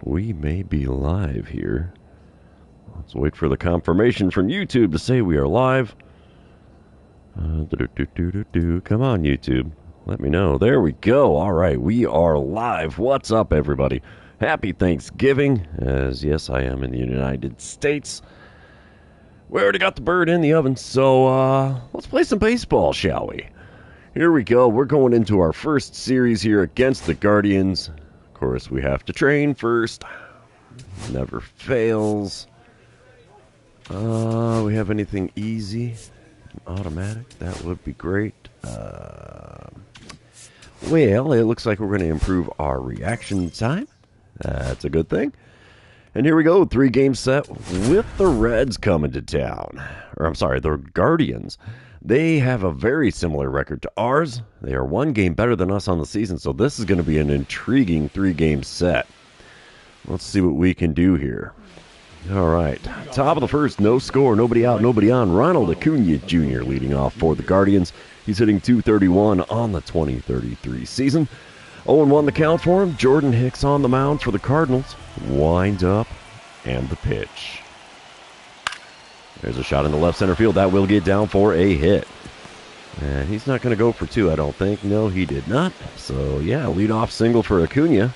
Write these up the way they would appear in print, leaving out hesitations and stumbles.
we may be live here. Let's wait for the confirmation from YouTube to say we are live. Come on, YouTube. Let me know. There we go. All right, we are live. What's up, everybody? Happy Thanksgiving, as yes, I am in the United States. We already got the bird in the oven, so let's play some baseball, shall we? Here we go. We're going into our first series here against the Guardians. Of course, we have to train first. Never fails. We have anything easy? Automatic? That would be great. Well, it looks like we're going to improve our reaction time. That's a good thing. And here we go, 3-game set with the Reds coming to town. Or I'm sorry, the Guardians. They have a very similar record to ours. They are 1 game better than us on the season, so this is going to be an intriguing 3-game set. Let's see what we can do here. All right, top of the first, no score, nobody out, nobody on. Ronald Acuna Jr. leading off for the Guardians. He's hitting .231 on the 2033 season. 0-1 the count for him. Jordan Hicks on the mound for the Cardinals. Wind up, and the pitch. There's a shot in the left center field. That will get down for a hit. And he's not going to go for 2, I don't think. No, he did not. So, yeah, leadoff single for Acuna.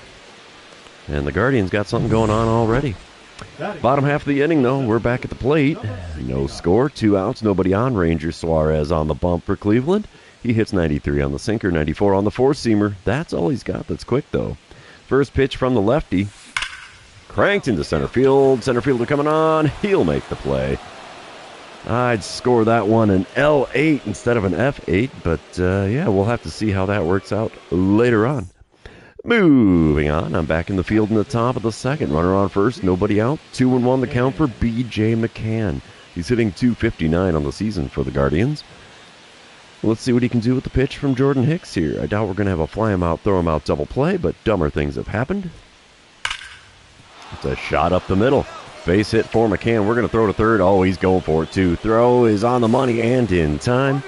And the Guardians got something going on already. Bottom half of the inning, though, we're back at the plate. No score, 2 outs, nobody on. Ranger Suarez on the bump for Cleveland. He hits 93 on the sinker, 94 on the four-seamer. That's all he's got that's quick, though. First pitch from the lefty. Cranked into center field. Center fielder coming on. He'll make the play. I'd score that one an L8 instead of an F8, but yeah, we'll have to see how that works out later on. Moving on, I'm back in the field in the top of the second. Runner on first, nobody out. 2-1 the count for B.J. McCann. He's hitting .259 on the season for the Guardians. Let's see what he can do with the pitch from Jordan Hicks here. I doubt we're going to have a fly him out, throw him out double play, but dumber things have happened. It's a shot up the middle. Base hit for McCann. We're going to throw to third. Oh, he's going for it too. Throw is on the money and in time.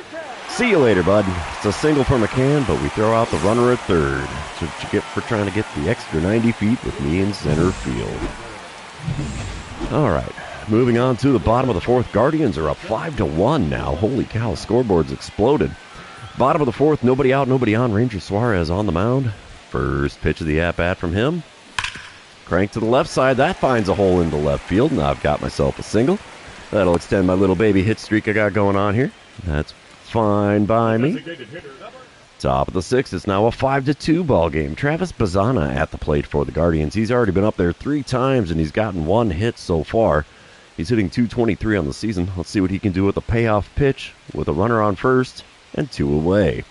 See you later, bud. It's a single for McCann, but we throw out the runner at third. That's what you get for trying to get the extra 90 feet with me in center field. All right, moving on to the bottom of the fourth. Guardians are up 5-1 now. Holy cow, scoreboard's exploded. Bottom of the fourth, nobody out, nobody on. Ranger Suarez on the mound. First pitch of the at-bat from him. Crank to the left side. That finds a hole in the left field, and I've got myself a single. That'll extend my little baby hit streak I got going on here. That's fine by me. Top of the sixth, it's now a 5-2 ball game. Travis Bazzana at the plate for the Guardians. He's already been up there 3 times, and he's gotten 1 hit so far. He's hitting .223 on the season. Let's see what he can do with a payoff pitch with a runner on first and 2 away.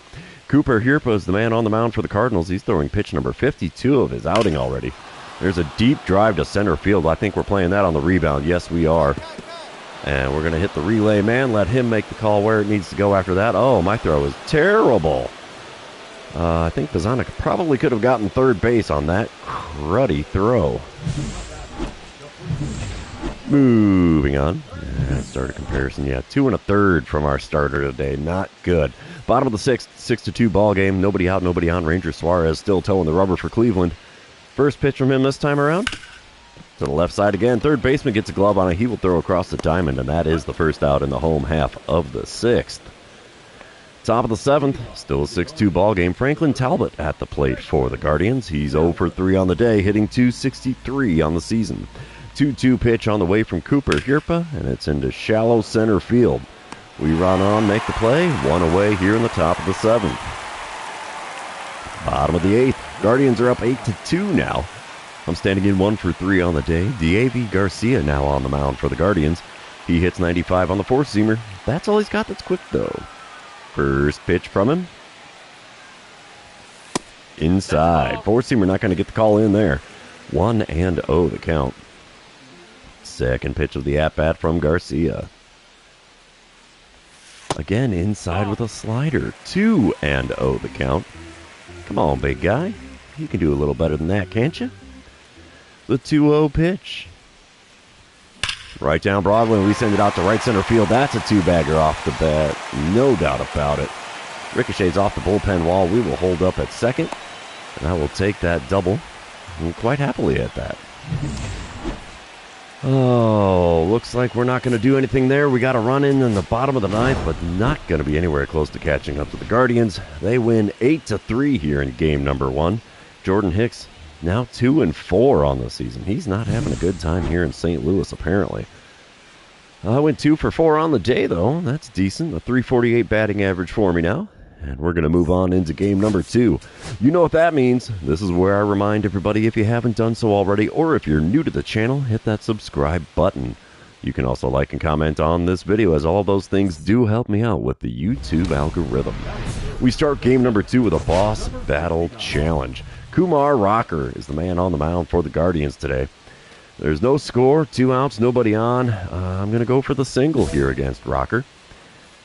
Cooper Hirpa is the man on the mound for the Cardinals. He's throwing pitch number 52 of his outing already. There's a deep drive to center field. I think we're playing that on the rebound. Yes, we are. And we're going to hit the relay man, let him make the call where it needs to go after that. Oh, my throw is terrible. I think Bazzana probably could have gotten third base on that cruddy throw. Moving on. Starter comparison. Yeah, 2 1/3 from our starter today. Not good. Bottom of the sixth, 6-2 ball game. Nobody out, nobody on. Ranger Suarez still towing the rubber for Cleveland. First pitch from him this time around. To the left side again. Third baseman gets a glove on it. He will throw across the diamond, and that is the first out in the home half of the sixth. Top of the seventh, still a 6-2 ball game. Franklin Talbot at the plate for the Guardians. He's 0 for 3 on the day, hitting .263 on the season. 2-2 pitch on the way from Cooper Hirpa, and it's into shallow center field. We run on, make the play. 1 away here in the top of the seventh. Bottom of the eighth. Guardians are up 8-2 now. I'm standing in 1 for 3 on the day. Deivi Garcia now on the mound for the Guardians. He hits 95 on the four-seamer. That's all he's got that's quick, though. First pitch from him. Inside. Four-seamer not going to get the call in there. 1-0 the count. Second pitch of the at-bat from Garcia. Again, inside with a slider. 2-0 the count. Come on, big guy. You can do a little better than that, can't you? The 2-0 pitch. Right down Broadway, and we send it out to right center field. That's a 2-bagger off the bat. No doubt about it. Ricochets off the bullpen wall. We will hold up at second, and I will take that double quite happily at that. Oh, looks like we're not going to do anything there. We got a run in the bottom of the ninth, but not going to be anywhere close to catching up to the Guardians. They win 8-3 here in game number 1. Jordan Hicks now 2-4 on the season. He's not having a good time here in St. Louis, apparently. I went 2 for 4 on the day, though. That's decent. A .348 batting average for me now. And we're going to move on into game number 2. You know what that means. This is where I remind everybody, if you haven't done so already, or if you're new to the channel, hit that subscribe button. You can also like and comment on this video, as all those things do help me out with the YouTube algorithm. We start game number 2 with a boss battle challenge. Kumar Rocker is the man on the mound for the Guardians today. There's no score, 2 outs, nobody on. I'm going to go for the single here against Rocker.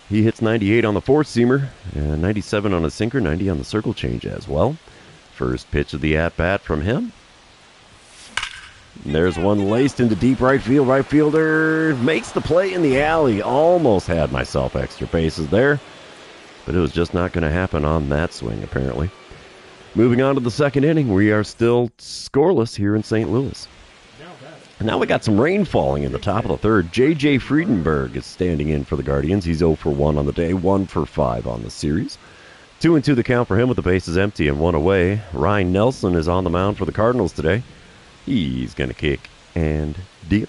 He hits 98 on the four-seamer, and 97 on a sinker, 90 on the circle change as well. First pitch of the at-bat from him. And there's one laced into deep right field. Right fielder makes the play in the alley. Almost had myself extra bases there, but it was just not going to happen on that swing, apparently. Moving on to the second inning, we are still scoreless here in St. Louis. Now we got some rain falling in the top of the third. J.J. Friedenberg is standing in for the Guardians. He's 0 for 1 on the day, 1 for 5 on the series. 2-2 the count for him with the bases empty and 1 away. Ryan Nelson is on the mound for the Cardinals today. He's going to kick and deal.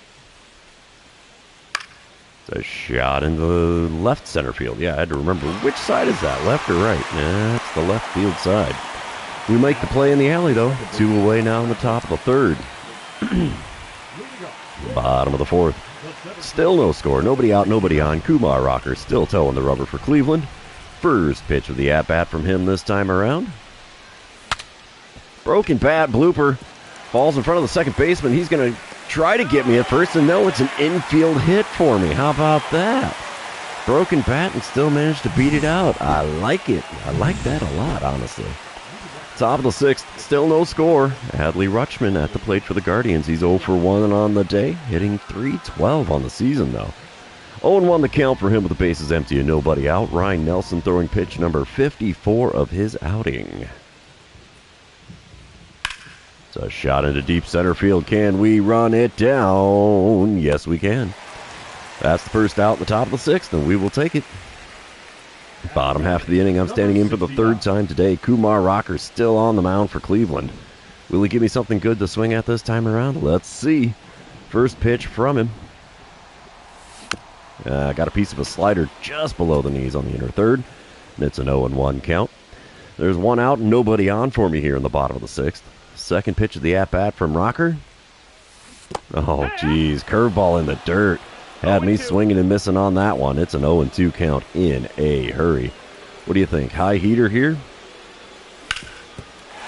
It's a shot into the left center field. Yeah, I had to remember which side is that, left or right? That's the left field side. We make the play in the alley, though. 2 away now in the top of the third. Bottom of the fourth. Still no score. Nobody out, nobody on. Kumar Rocker still towing the rubber for Cleveland. First pitch of the at-bat from him this time around. Broken bat, blooper. Falls in front of the second baseman. He's going to try to get me at first, and no, it's an infield hit for me. How about that? Broken bat and still managed to beat it out. I like it. I like that a lot, honestly. Top of the sixth, still no score. Adley Rutschman at the plate for the Guardians. He's 0 for 1 on the day, hitting .312 on the season, though. 0-1 the count for him with the bases empty and nobody out. Ryan Nelson throwing pitch number 54 of his outing. It's a shot into deep center field. Can we run it down? Yes, we can. That's the first out in the top of the sixth, and we will take it. Bottom half of the inning, I'm standing in for the third time today. Kumar Rocker still on the mound for Cleveland. Will he give me something good to swing at this time around? Let's see. First pitch from him. Got a piece of a slider just below the knees on the inner third. And it's an 0-1 count. There's 1 out and nobody on for me here in the bottom of the sixth. Second pitch of the at-bat from Rocker. Oh, geez. Curveball in the dirt. Had me swinging and missing on that one. It's an 0-2 count in a hurry. What do you think? High heater here?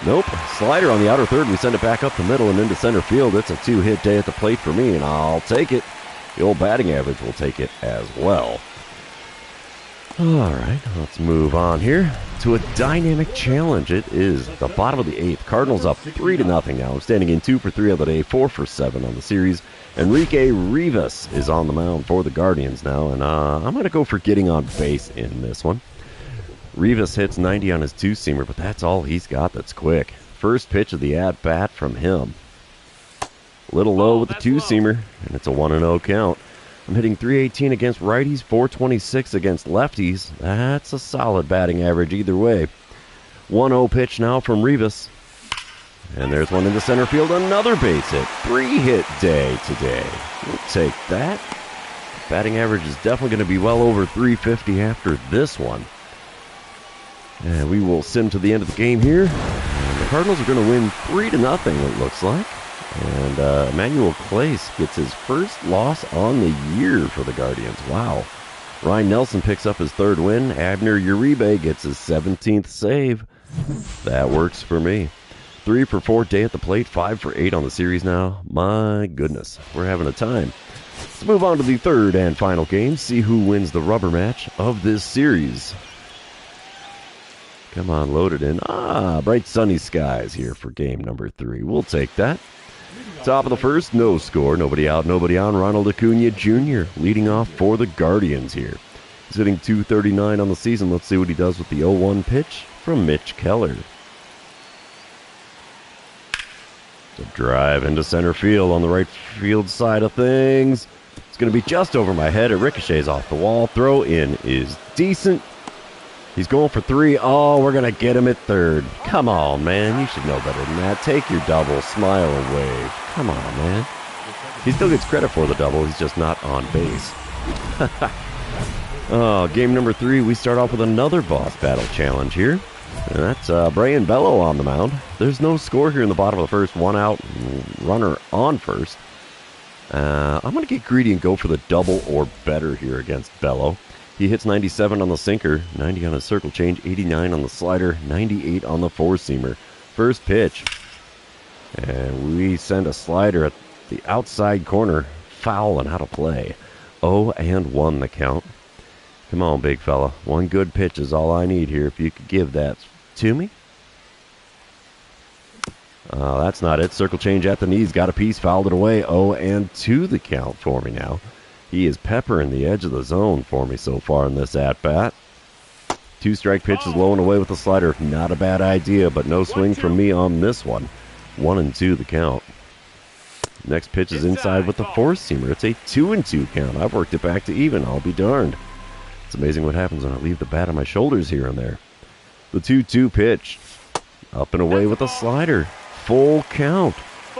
Nope. Slider on the outer third. We send it back up the middle and into center field. It's a 2-hit day at the plate for me, and I'll take it. The old batting average will take it as well. All right, let's move on here to a dynamic challenge. It is the bottom of the eighth. Cardinals up 3-0 now. I'm standing in 2 for 3 on the day, 4 for 7 on the series. Enrique Rivas is on the mound for the Guardians now, and I'm going to go for getting on base in this one. Rivas hits 90 on his two-seamer, but that's all he's got that's quick. First pitch of the at-bat from him. A little low with the two-seamer, and it's a 1-0 count. I'm hitting .318 against righties, .426 against lefties. That's a solid batting average either way. 1-0 pitch now from Rivas. And there's one into center field, another base hit. 3-hit day today. We'll take that. Batting average is definitely going to be well over .350 after this one. And we will sim to the end of the game here. And the Cardinals are going to win 3-0, it looks like. And Emmanuel Clace gets his first loss on the year for the Guardians. Wow. Ryan Nelson picks up his third win. Abner Uribe gets his 17th save. That works for me. 3 for 4 day at the plate, 5 for 8 on the series now. My goodness, we're having a time. Let's move on to the third and final game. See who wins the rubber match of this series. Come on, load it in. Bright sunny skies here for game number 3. We'll take that. Top of the first, no score. Nobody out, nobody on. Ronald Acuna Jr. leading off for the Guardians here. He's hitting .239 on the season. Let's see what he does with the 0-1 pitch from Mitch Keller. The drive into center field on the right field side of things. It's going to be just over my head. It ricochets off the wall. Throw in is decent. He's going for 3. Oh, we're going to get him at third. Come on, man. You should know better than that. Take your double. Smile and wave. Come on, man. He still gets credit for the double. He's just not on base. Oh, game number 3. We start off with another boss battle challenge here. And that's Brayan Bello on the mound. There's no score here in the bottom of the first. 1 out, runner on first. I'm going to get greedy and go for the double or better here against Bello. He hits 97 on the sinker, 90 on his circle change, 89 on the slider, 98 on the four-seamer. First pitch. And we send a slider at the outside corner, foul and out of play. 0-1 the count. Come on, big fella. One good pitch is all I need here. If you could give that to me. That's not it. Circle change at the knees. Got a piece. Fouled it away. 0-2 the count for me now. He is peppering the edge of the zone for me so far in this at-bat. 2-strike pitches low and away with the slider. Not a bad idea, but no swing from me on this one. 1-2 the count. Next pitch is inside with the four-seamer. It's a 2-2 count. I've worked it back to even. I'll be darned. It's amazing what happens when I leave the bat on my shoulders here and there. The 2-2 pitch. Up and away with a slider. Full count.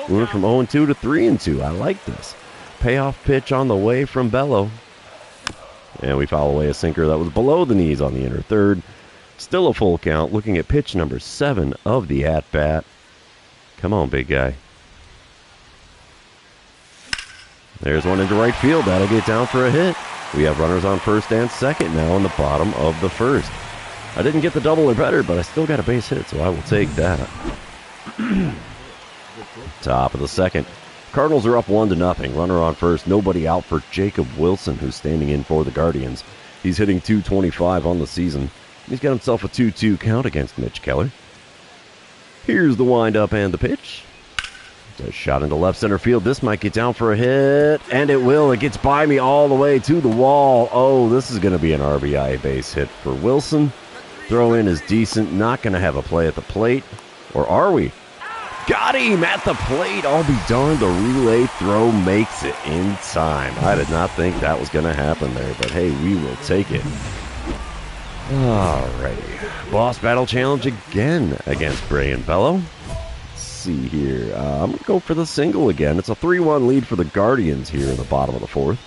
We went from 0-2 to 3-2. I like this. Payoff pitch on the way from Bello. And we foul away a sinker that was below the knees on the inner third. Still a full count. Looking at pitch number 7 of the at-bat. Come on, big guy. There's one into right field. That'll get down for a hit. We have runners on first and second now in the bottom of the first. I didn't get the double or better, but I still got a base hit, so I will take that. Top of the second. Cardinals are up 1-0. Runner on first. Nobody out for Jacob Wilson, who's standing in for the Guardians. He's hitting .225 on the season. He's got himself a 2-2 count against Mitch Keller. Here's the windup and the pitch. A shot into left center field. This might get down for a hit, and it will. It gets by me all the way to the wall. Oh, this is going to be an RBI base hit for Wilson. Throw in is decent. Not going to have a play at the plate. Or are we? Got him at the plate. I'll be darned. The relay throw makes it in time. I did not think that was going to happen there, but hey, we will take it. Alrighty. Boss battle challenge again against Brayan Bello. See here. I'm going to go for the single again. It's a 3-1 lead for the Guardians here in the bottom of the fourth.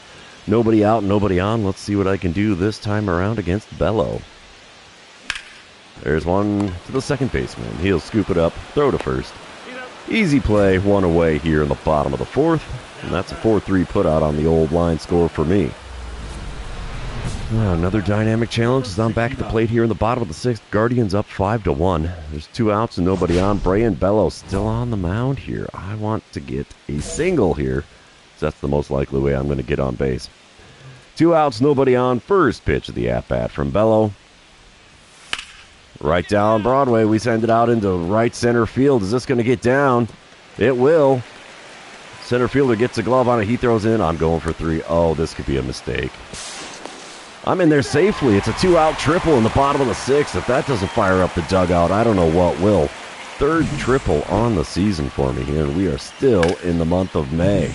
Nobody out, nobody on. Let's see what I can do this time around against Bello. There's one to the second baseman. He'll scoop it up, throw to first. Easy play, one away here in the bottom of the fourth. And that's a 4-3 putout on the old line score for me. Another dynamic challenge as I'm back at the plate here in the bottom of the sixth. Guardians up 5-1. There's 2 outs and nobody on. Brayan Bello still on the mound here. I want to get a single here. That's the most likely way I'm going to get on base. 2 outs, nobody on. First pitch of the at-bat from Bello. Right down Broadway. We send it out into right center field. Is this going to get down? It will. Center fielder gets a glove on it. He throws in. I'm going for 3. Oh, this could be a mistake. I'm in there safely. It's a 2-out triple in the bottom of the sixth. If that doesn't fire up the dugout, I don't know what will. Third triple on the season for me here, and we are still in the month of May.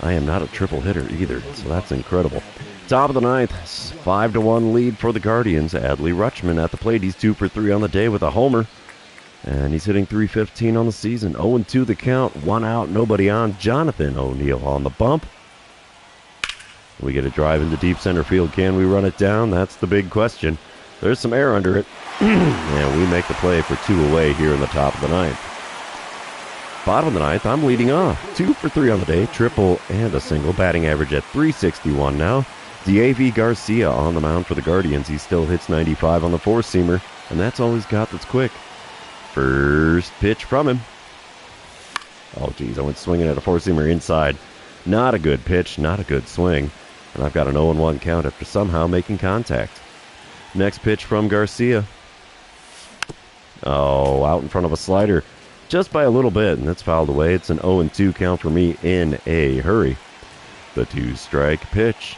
I am not a triple hitter either, so that's incredible. Top of the ninth, 5-1 lead for the Guardians. Adley Rutschman at the plate. He's 2 for 3 on the day with a homer. And he's hitting .315 on the season. 0-2 the count. 1 out, nobody on. Jonathan O'Neill on the bump. We get a drive into deep center field. Can we run it down? That's the big question. There's some air under it. And we make the play for 2 away here in the top of the ninth. Bottom of the ninth, I'm leading off. 2 for 3 on the day. Triple and a single. Batting average at .361 now. D.A.V. Garcia on the mound for the Guardians. He still hits 95 on the four-seamer. And that's all he's got that's quick. First pitch from him. Oh, geez. I went swinging at a four-seamer inside. Not a good pitch. Not a good swing. And I've got an 0-1 count after somehow making contact. Next pitch from Garcia. Oh, out in front of a slider. Just by a little bit, and it's fouled away. It's an 0-2 count for me in a hurry. The 2-strike pitch.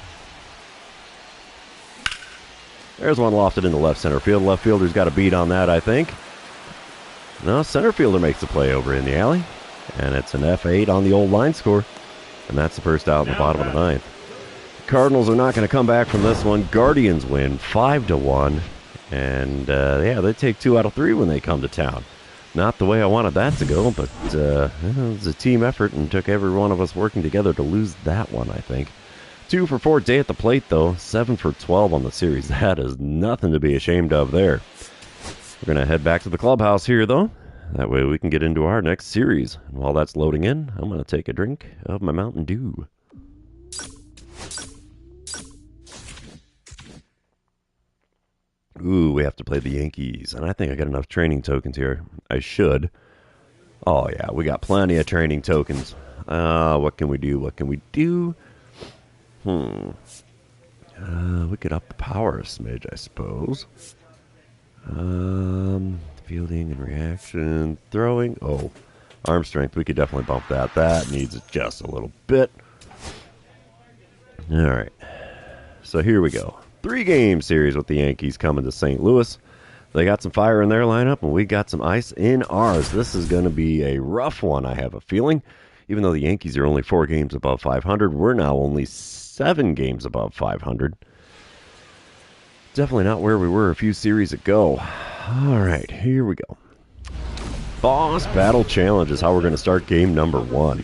There's one lofted into left center field. Left fielder's got a beat on that, I think. No, center fielder makes the play over in the alley. And it's an F8 on the old line score. And that's the first out in the bottom of the ninth. Cardinals are not going to come back from this one. Guardians win 5-1. And, yeah, they take 2 out of 3 when they come to town. Not the way I wanted that to go, but it was a team effort and took every one of us working together to lose that one, I think. 2 for 4 day at the plate, though. 7 for 12 on the series. That is nothing to be ashamed of there. We're going to head back to the clubhouse here, though. That way we can get into our next series. And while that's loading in, I'm going to take a drink of my Mountain Dew. Ooh, we have to play the Yankees. And I think I got enough training tokens here. I should. Oh, yeah, we got plenty of training tokens. What can we do? What can we do? We could up the power a smidge, I suppose. Fielding and reaction. Throwing. Oh, arm strength. We could definitely bump that. That needs just a little bit. All right. So here we go. 3-game series with the Yankees coming to St. Louis. They got some fire in their lineup, and we got some ice in ours. This is going to be a rough one, I have a feeling. Even though the Yankees are only 4 games above 500, we're now only 7 games above 500. Definitely not where we were a few series ago. All right, here we go. Boss Battle Challenge is how we're going to start game number 1.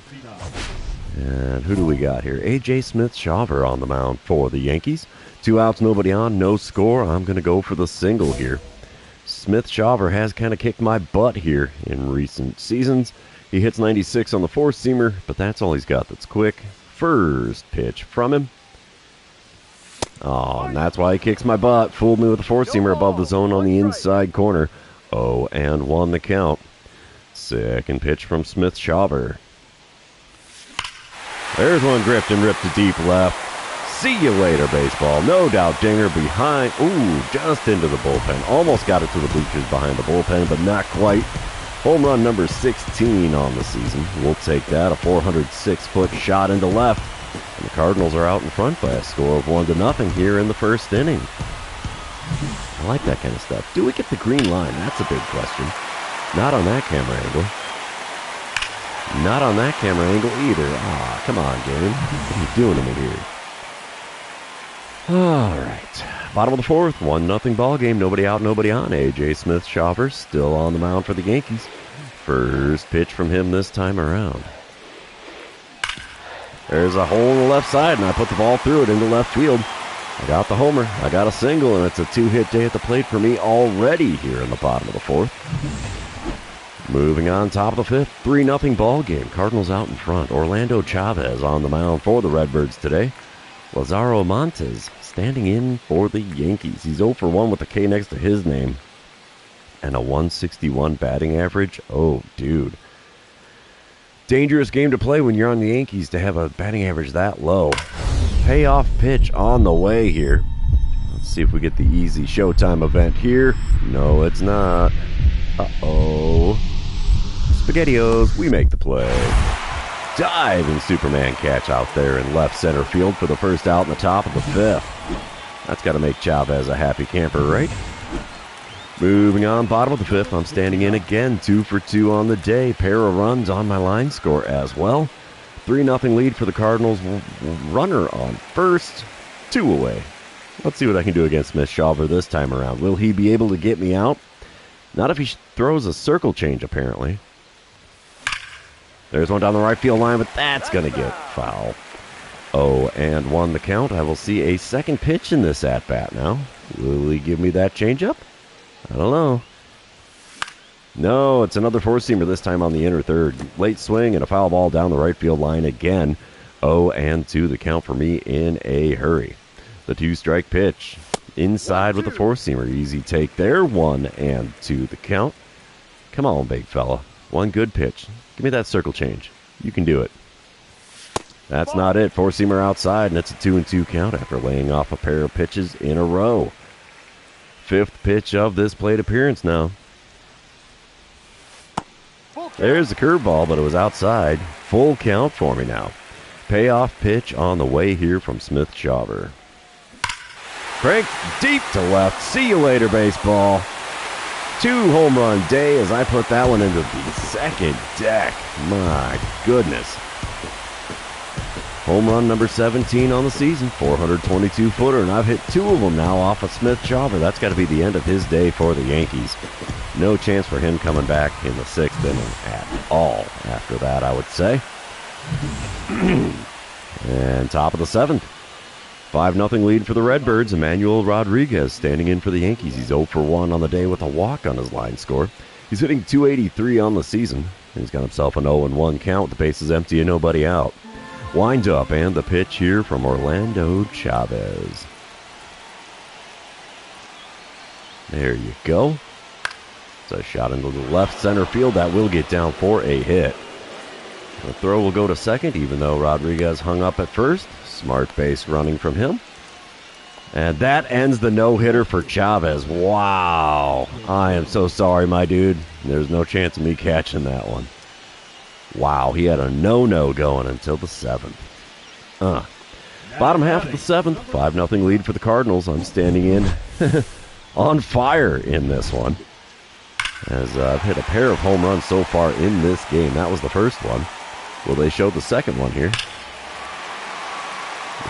And who do we got here? A.J. Smith-Shawver on the mound for the Yankees. 2 outs, nobody on, no score. I'm going to go for the single here. Smith-Shawver has kind of kicked my butt here in recent seasons. He hits 96 on the 4-seamer, but that's all he's got that's quick. First pitch from him. Oh, and that's why he kicks my butt. Fooled me with a 4-seamer above the zone on the inside corner. 0-1 the count. Second pitch from Smith-Shawver. There's one gripped and ripped to deep left. See you later, baseball. No doubt dinger behind. Ooh, just into the bullpen. Almost got it to the bleachers behind the bullpen, but not quite. Home run number 16 on the season. We'll take that. A 406-foot shot into left. And the Cardinals are out in front by a score of 1-0 here in the first inning. I like that kind of stuff. Do we get the green line? That's a big question. Not on that camera angle. Not on that camera angle either. Ah, come on, game. What are you doing to me here? All right. Bottom of the 4th, 1-0 ball game. Nobody out, nobody on. A.J. Smith-Shawver still on the mound for the Yankees. First pitch from him this time around. There's a hole in the left side, and I put the ball through it into left field. I got the homer. I got a single, and it's a 2-hit day at the plate for me already here in the bottom of the 4th. Moving on, top of the 5th, 3-0 ball game. Cardinals out in front. Orlando Chavez on the mound for the Redbirds today. Lazaro Montes standing in for the Yankees. He's 0 for 1 with a K next to his name. And a 161 batting average. Oh, dude. Dangerous game to play when you're on the Yankees to have a batting average that low. Payoff pitch on the way here. Let's see if we get the easy Showtime event here. No, it's not. Uh-oh. SpaghettiOs, we make the play. Diving Superman catch out there in left center field for the first out in the top of the 5th. That's got to make Chavez a happy camper, right? Moving on, bottom of the 5th, I'm standing in again, 2 for 2 on the day. Pair of runs on my line score as well. 3-0 lead for the Cardinals. Runner on first, 2 away. Let's see what I can do against Smith-Shawver this time around. Will he be able to get me out? Not if he throws a circle change, apparently. There's one down the right field line, but that's going to get foul. 0-1 the count. I will see a second pitch in this at-bat now. Will he give me that changeup? I don't know. No, it's another 4-seamer, this time on the inner third. Late swing and a foul ball down the right field line again. 0-2 the count for me in a hurry. The 2-strike pitch. Inside with the 4-seamer. Easy take there. 1-2 the count. Come on, big fella. One good pitch. Give me that circle change. You can do it. That's not it. 4-seamer outside, and it's a 2-2 count after laying off a pair of pitches in a row. 5th pitch of this plate appearance now. There's the curveball, but it was outside. Full count for me now. Payoff pitch on the way here from Smith-Shawver. Crank deep to left. See you later, baseball. 2-home run day as I put that one into the second deck. My goodness. Home run number 17 on the season, 422-footer, and I've hit 2 of them now off of Smith-Shawver. That's got to be the end of his day for the Yankees. No chance for him coming back in the 6th inning at all after that, I would say. And top of the 7th. 5-0 lead for the Redbirds. Emmanuel Rodriguez standing in for the Yankees. He's 0 for 1 on the day with a walk on his line score. He's hitting .283 on the season. He's got himself an 0-1 count. The base is empty and nobody out. Wind up and the pitch here from Orlando Chavez. There you go. It's a shot into the left center field. That will get down for a hit. The throw will go to second, even though Rodriguez hung up at first. Smart base running from him. And that ends the no-hitter for Chavez. Wow. I am so sorry, my dude. There's no chance of me catching that one. Wow, he had a no-no going until the 7th. Bottom half of the 7th, 5-0 lead for the Cardinals. I'm standing in on fire in this one, as I've hit a pair of home runs so far in this game. That was the first one. Well, they showed the second one here.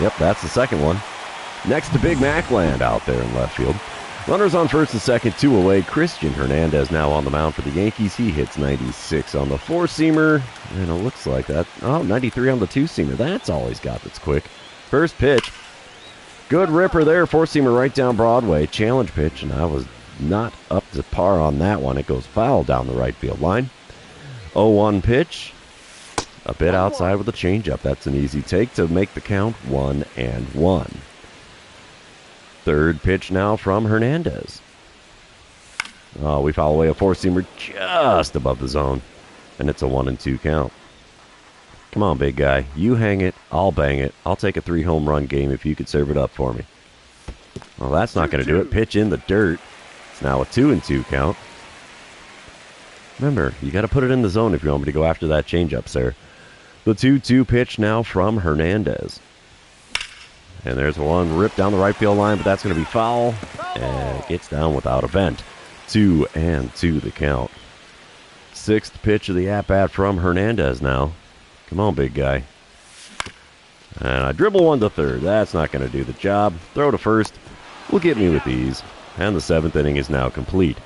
Yep, that's the second one. Next to Big Mac land out there in left field. Runners on first and second, 2 away. Christian Hernandez now on the mound for the Yankees. He hits 96 on the 4-seamer. And it looks like that. Oh, 93 on the 2-seamer. That's all he's got that's quick. First pitch. Good ripper there. 4-seamer right down Broadway. Challenge pitch, and I was not up to par on that one. It goes foul down the right field line. 0-1 pitch. A bit outside with a changeup. That's an easy take to make the count 1-1. Third pitch now from Hernandez. Oh, we foul away a 4-seamer just above the zone. And it's a 1-2 count. Come on, big guy. You hang it. I'll bang it. I'll take a 3-home run game if you could serve it up for me. Well, that's not going to do it. Pitch in the dirt. It's now a 2-2 count. Remember, you got to put it in the zone if you want me to go after that changeup, sir. The 2-2 pitch now from Hernandez. And there's one ripped down the right field line, but that's going to be foul. And it gets down without a vent. 2-2 the count. 6th pitch of the at-bat from Hernandez now. Come on, big guy. And I dribble one to third. That's not going to do the job. Throw to first will get me with ease. And the 7th inning is now complete.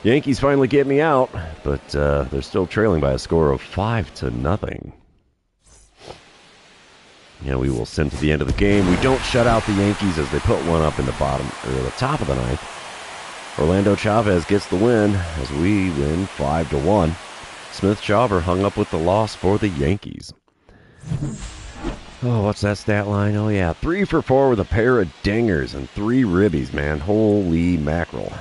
Yankees finally get me out, but they're still trailing by a score of 5-0. Yeah, we will send to the end of the game. We don't shut out the Yankees as they put one up in the top of the 9th. Orlando Chavez gets the win as we win 5-1. Smith-Shawver hung up with the loss for the Yankees. Oh, what's that stat line? Oh, yeah, 3 for 4 with a pair of dingers and 3 ribbies, man. Holy mackerel.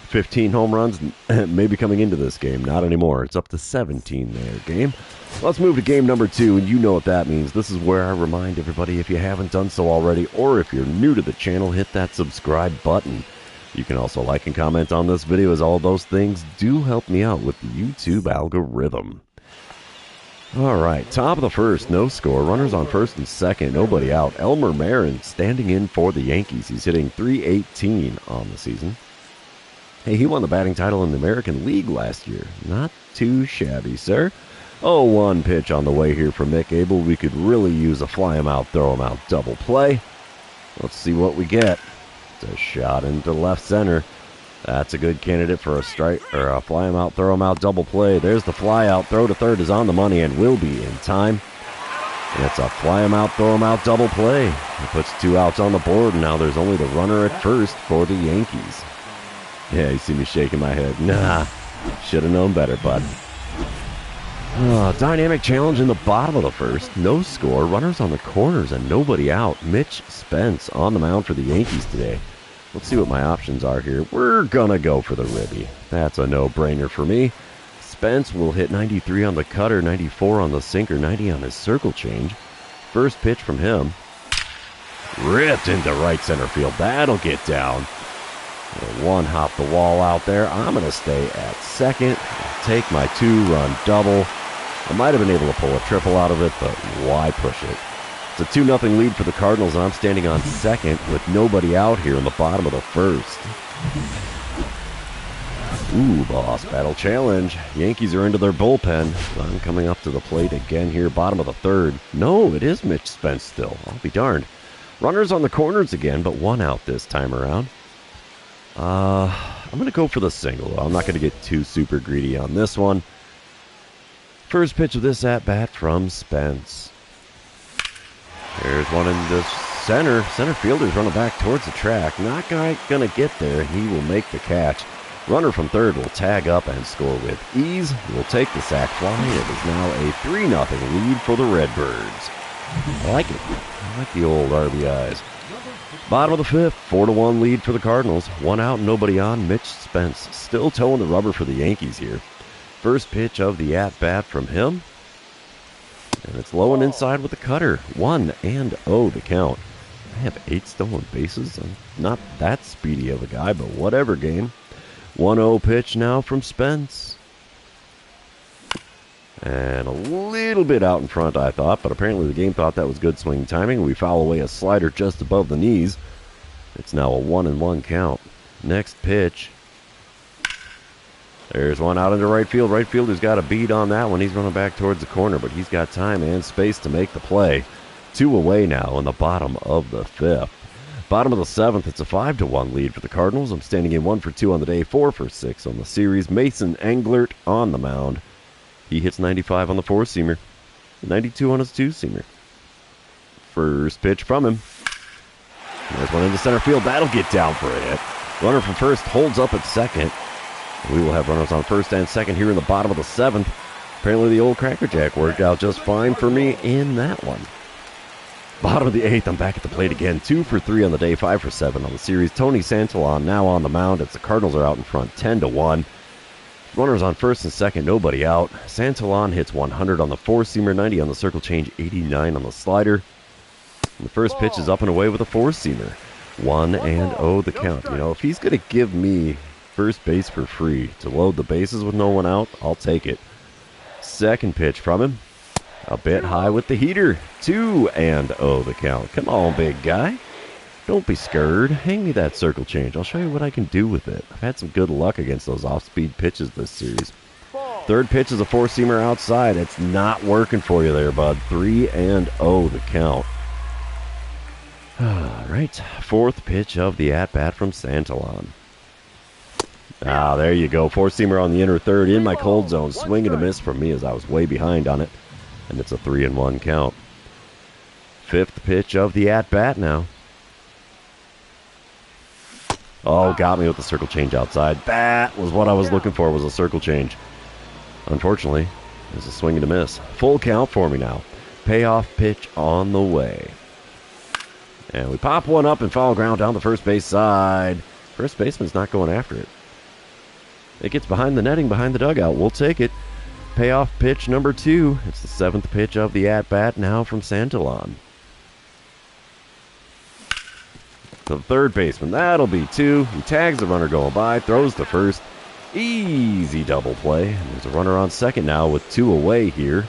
15 home runs maybe coming into this game. Not anymore. It's up to 17 there, game. Let's move to game number 2, and you know what that means. This is where I remind everybody, if you haven't done so already, or if you're new to the channel, hit that subscribe button. You can also like and comment on this video, as all those things do help me out with the YouTube algorithm. All right, top of the first, no score. Runners on first and second, nobody out. Elmer Marin standing in for the Yankees. He's hitting .318 on the season. Hey, he won the batting title in the American League last year. Not too shabby, sir. 0-1 pitch on the way here from Mick Abel. We could really use a fly him out, throw him out double play. Let's see what we get. It's a shot into left center. That's a good candidate for a strike or a fly him out, throw him out double play. There's the fly out. Throw to third is on the money and will be in time. And it's a fly him out, throw him out double play. It puts 2 outs on the board, and now there's only the runner at first for the Yankees. Yeah, you see me shaking my head. Nah, should have known better, bud. Dynamic challenge in the bottom of the first. No score. Runners on the corners and nobody out. Mitch Spence on the mound for the Yankees today. Let's see what my options are here. We're going to go for the ribby. That's a no-brainer for me. Spence will hit 93 on the cutter, 94 on the sinker, 90 on his circle change. First pitch from him. Ripped into right center field. That'll get down. One hop the wall out there. I'm going to stay at second. Take my 2-run double. I might have been able to pull a triple out of it, but why push it? It's a 2-0 lead for the Cardinals, and I'm standing on second with nobody out here in the bottom of the first. Ooh, boss battle challenge. Yankees are into their bullpen. I'm coming up to the plate again here, bottom of the third. No, it is Mitch Spence still. I'll be darned. Runners on the corners again, but one out this time around. I'm going to go for the single. I'm not going to get too super greedy on this one. First pitch of this at-bat from Spence. There's one in the center. Center fielder's running back towards the track. Not going to get there, and he will make the catch. Runner from third will tag up and score with ease. He will take the sac fly. It is now a 3-0 lead for the Redbirds. I like it. I like the old RBIs. Bottom of the fifth, 4-1 lead for the Cardinals. One out, nobody on. Mitch Spence still towing the rubber for the Yankees here. First pitch of the at-bat from him. And it's low and inside with the cutter. 1-0 the count. I have 8 stolen bases. I'm not that speedy of a guy, but whatever, game. 1-0 pitch now from Spence. And a little bit out in front, I thought, but apparently the game thought that was good swing timing. We foul away a slider just above the knees. It's now a 1-1 count. Next pitch. There's one out into right field. Right fielder's got a beat on that one. He's running back towards the corner, but he's got time and space to make the play. 2 away now in the bottom of the fifth. Bottom of the seventh, it's a 5-1 lead for the Cardinals. I'm standing in 1 for 2 on the day, 4 for 6 on the series. Mason Englert on the mound. He hits 95 on the 4-seamer, 92 on his 2-seamer. First pitch from him. There's one into center field. That'll get down for a hit. Runner from first holds up at second. We will have runners on first and second here in the bottom of the seventh. Apparently the old Cracker Jack worked out just fine for me in that one. Bottom of the eighth, I'm back at the plate again. 2 for 3 on the day, 5 for 7 on the series. Tony Santillan now on the mound as the Cardinals are out in front, 10-1. Runners on first and second, nobody out. Santillan hits 100 on the 4-seamer, 90 on the circle change, 89 on the slider. And the first pitch is up and away with a 4-seamer. 1-0 the count. You know, if he's going to give me first base for free to load the bases with no one out, I'll take it. Second pitch from him. A bit high with the heater. 2-0 the count. Come on, big guy. Don't be scared. Hang me that circle change. I'll show you what I can do with it. I've had some good luck against those off-speed pitches this series. Third pitch is a 4-seamer outside. It's not working for you there, bud. 3-0 the count. All right. Fourth pitch of the at-bat from Santillan. Ah, there you go. 4-seamer on the inner third in my cold zone. Swing and a miss from me as I was way behind on it. And it's a 3-1 count. Fifth pitch of the at-bat now. Oh, got me with the circle change outside. That was what I was looking for, was a circle change. Unfortunately, there's a swing and a miss. Full count for me now. Payoff pitch on the way. And we pop one up and foul ground down the first base side. First baseman's not going after it. It gets behind the netting, behind the dugout. We'll take it. Payoff pitch number 2. It's the 7th pitch of the at-bat now from Santillan. The third baseman, that'll be 2. He tags the runner going by, throws the first. Easy double play. And there's a runner on second now with 2 away here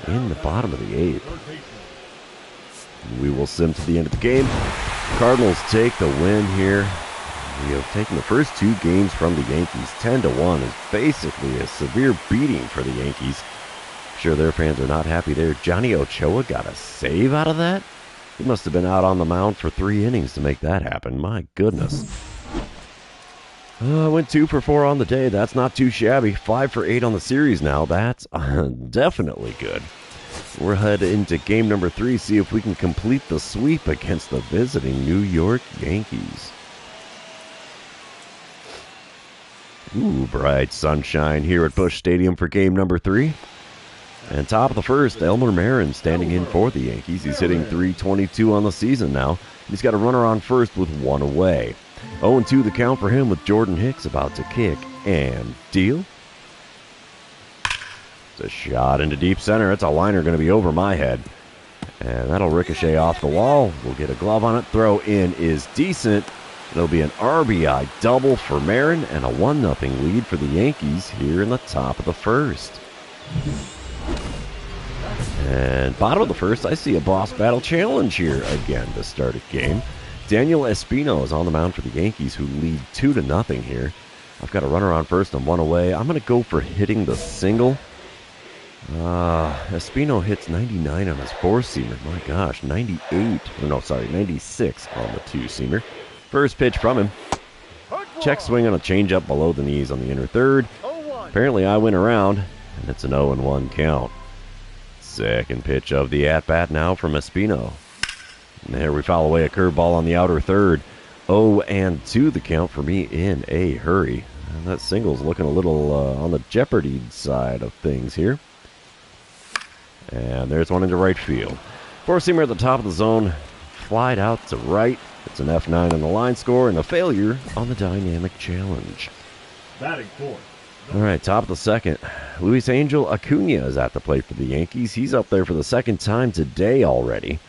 in the bottom of the 8th. We will sim to the end of the game. Cardinals take the win here. We have taken the first 2 games from the Yankees. 10-1 is basically a severe beating for the Yankees. I'm sure their fans are not happy there. Johnny Ochoa got a save out of that? He must have been out on the mound for 3 innings to make that happen. My goodness. I went 2 for 4 on the day. That's not too shabby. 5 for 8 on the series now. That's definitely good. We're headed into game number 3. See if we can complete the sweep against the visiting New York Yankees. Ooh, bright sunshine here at Busch Stadium for game number 3. And top of the first, Elmer Marin standing in for the Yankees. He's hitting .322 on the season now. He's got a runner on first with 1 away. 0-2 the count for him with Jordan Hicks about to kick and deal. It's a shot into deep center. It's a liner going to be over my head. And that'll ricochet off the wall. We'll get a glove on it. Throw in is decent. It'll be an RBI double for Marin and a 1-0 lead for the Yankees here in the top of the first. And bottom of the first, I see a boss battle challenge here again to start a game. Daniel Espino is on the mound for the Yankees, who lead 2-0 here. I've got a runner on first and one away. I'm going to go for hitting the single. Espino hits 99 on his four-seamer. My gosh, 96 on the two-seamer. First pitch from him. Check swing on a changeup below the knees on the inner third. Apparently I went around, and it's an 0-1 count. Second pitch of the at-bat now from Espino. And there we foul away a curveball on the outer third. 0-2 the count for me in a hurry. And that single's looking a little on the jeopardy side of things here. And there's one into right field. Four-seamer at the top of the zone. Flied out to right. It's an F9 on the line score and a failure on the dynamic challenge. Batting fourth. All right, top of the second. Luis Angel Acuna is at the plate for the Yankees. He's up there for the second time today already.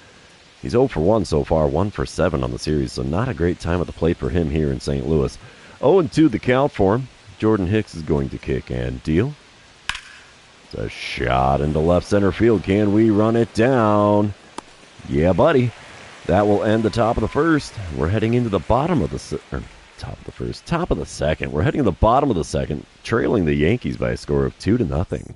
He's 0 for 1 so far, 1 for 7 on the series, so not a great time at the plate for him here in St. Louis. 0-2 the count for him. Jordan Hicks is going to kick and deal. It's a shot into left center field. Can we run it down? Yeah, buddy. That will end the top of the first. We're heading into the bottom of the top of the second. We're heading to the bottom of the second, trailing the Yankees by a score of 2-0.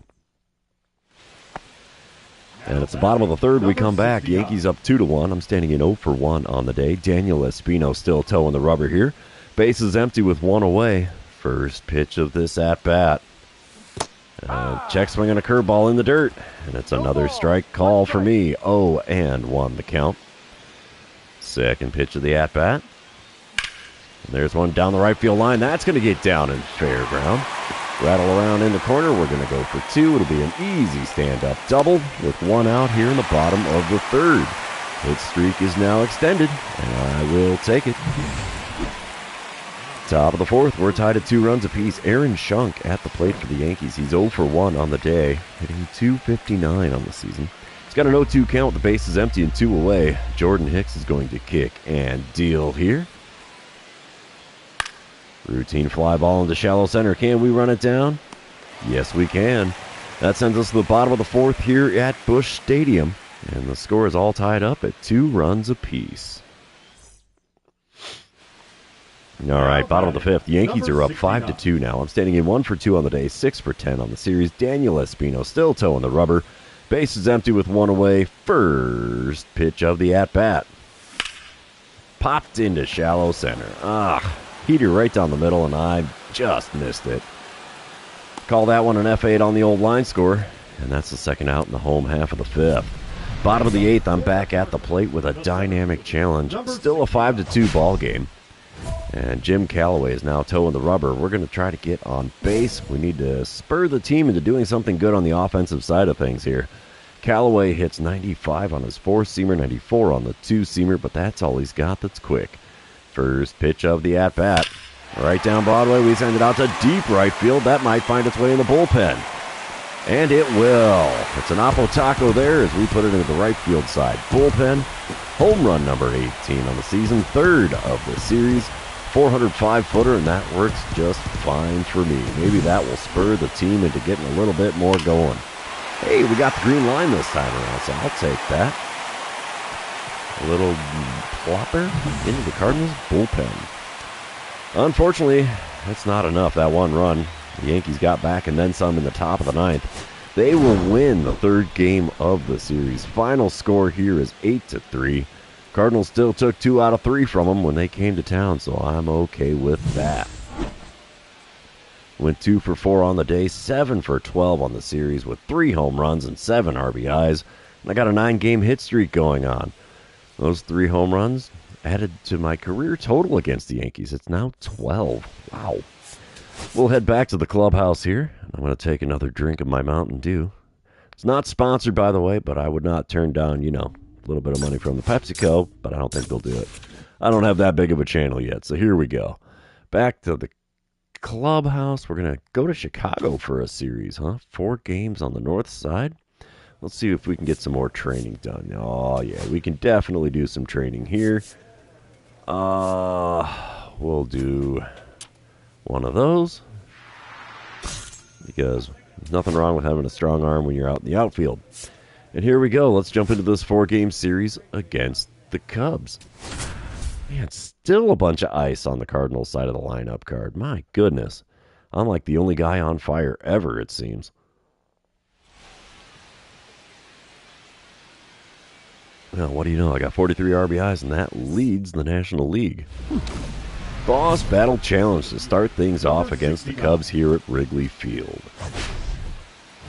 And it's the bottom of the third. We come back. Yankees up 2-1. I'm standing in 0 for 1 on the day. Daniel Espino still toeing the rubber here. Bases empty with one away. First pitch of this at bat. Check swing on a curveball in the dirt. And it's another strike call for me. 0-1 the count. Second pitch of the at bat. And there's one down the right field line. That's going to get down in fair ground. Rattle around in the corner. We're going to go for two. It'll be an easy stand-up double with one out here in the bottom of the third. Hit streak is now extended, and I will take it. Top of the fourth. We're tied at 2 runs apiece. Aaron Schunk at the plate for the Yankees. He's 0 for 1 on the day, hitting .259 on the season. He's got an 0-2 count with the bases empty and 2 away. Jordan Hicks is going to kick and deal here. Routine fly ball into shallow center. Can we run it down? Yes, we can. That sends us to the bottom of the fourth here at Busch Stadium. And the score is all tied up at 2 runs apiece. All right, bottom of the fifth. Yankees are up 5-2 now. I'm standing in 1 for 2 on the day, 6 for 10 on the series. Daniel Espino still toeing the rubber. Base is empty with one away. First pitch of the at-bat. Popped into shallow center. Heater right down the middle, and I just missed it. Call that one an F8 on the old line score, and that's the second out in the home half of the fifth. Bottom of the eighth, I'm back at the plate with a dynamic challenge. Still a 5-2 ball game. And Jim Callaway is now toeing the rubber. We're going to try to get on base. We need to spur the team into doing something good on the offensive side of things here. Callaway hits 95 on his four-seamer, 94 on the two-seamer, but that's all he's got that's quick. First pitch of the at-bat. Right down Broadway, we send it out to deep right field. That might find its way in the bullpen. And it will. It's an Oppo Taco there as we put it into the right field side bullpen. Home run number 18 on the season, third of the series. 405-footer, and that works just fine for me. Maybe that will spur the team into getting a little bit more going. Hey, we got the green line this time around, so I'll take that. A little plopper into the Cardinals' bullpen. Unfortunately, that's not enough, that one run. The Yankees got back and then some in the top of the ninth. They will win the third game of the series. Final score here is 8-3. Cardinals still took 2 out of 3 from them when they came to town, so I'm okay with that. Went 2 for 4 on the day, 7 for 12 on the series with 3 home runs and 7 RBIs. And I got a 9-game hit streak going on. Those 3 home runs added to my career total against the Yankees. It's now 12. Wow. We'll head back to the clubhouse here. I'm going to take another drink of my Mountain Dew. It's not sponsored, by the way, but I would not turn down, a little bit of money from the PepsiCo, but I don't think they'll do it. I don't have that big of a channel yet, so here we go. Back to the clubhouse. We're going to go to Chicago for a series, 4 games on the north side. Let's see if we can get some more training done. Oh, yeah, we can definitely do some training here. We'll do one of those because there's nothing wrong with having a strong arm when you're out in the outfield. And here we go. Let's jump into this 4-game series against the Cubs. Man, still a bunch of ice on the Cardinals side of the lineup card. My goodness. I'm like the only guy on fire ever, it seems. Well, what do you know? I got 43 RBIs, and that leads the National League. Boss Battle Challenge to start things off against the Cubs here at Wrigley Field.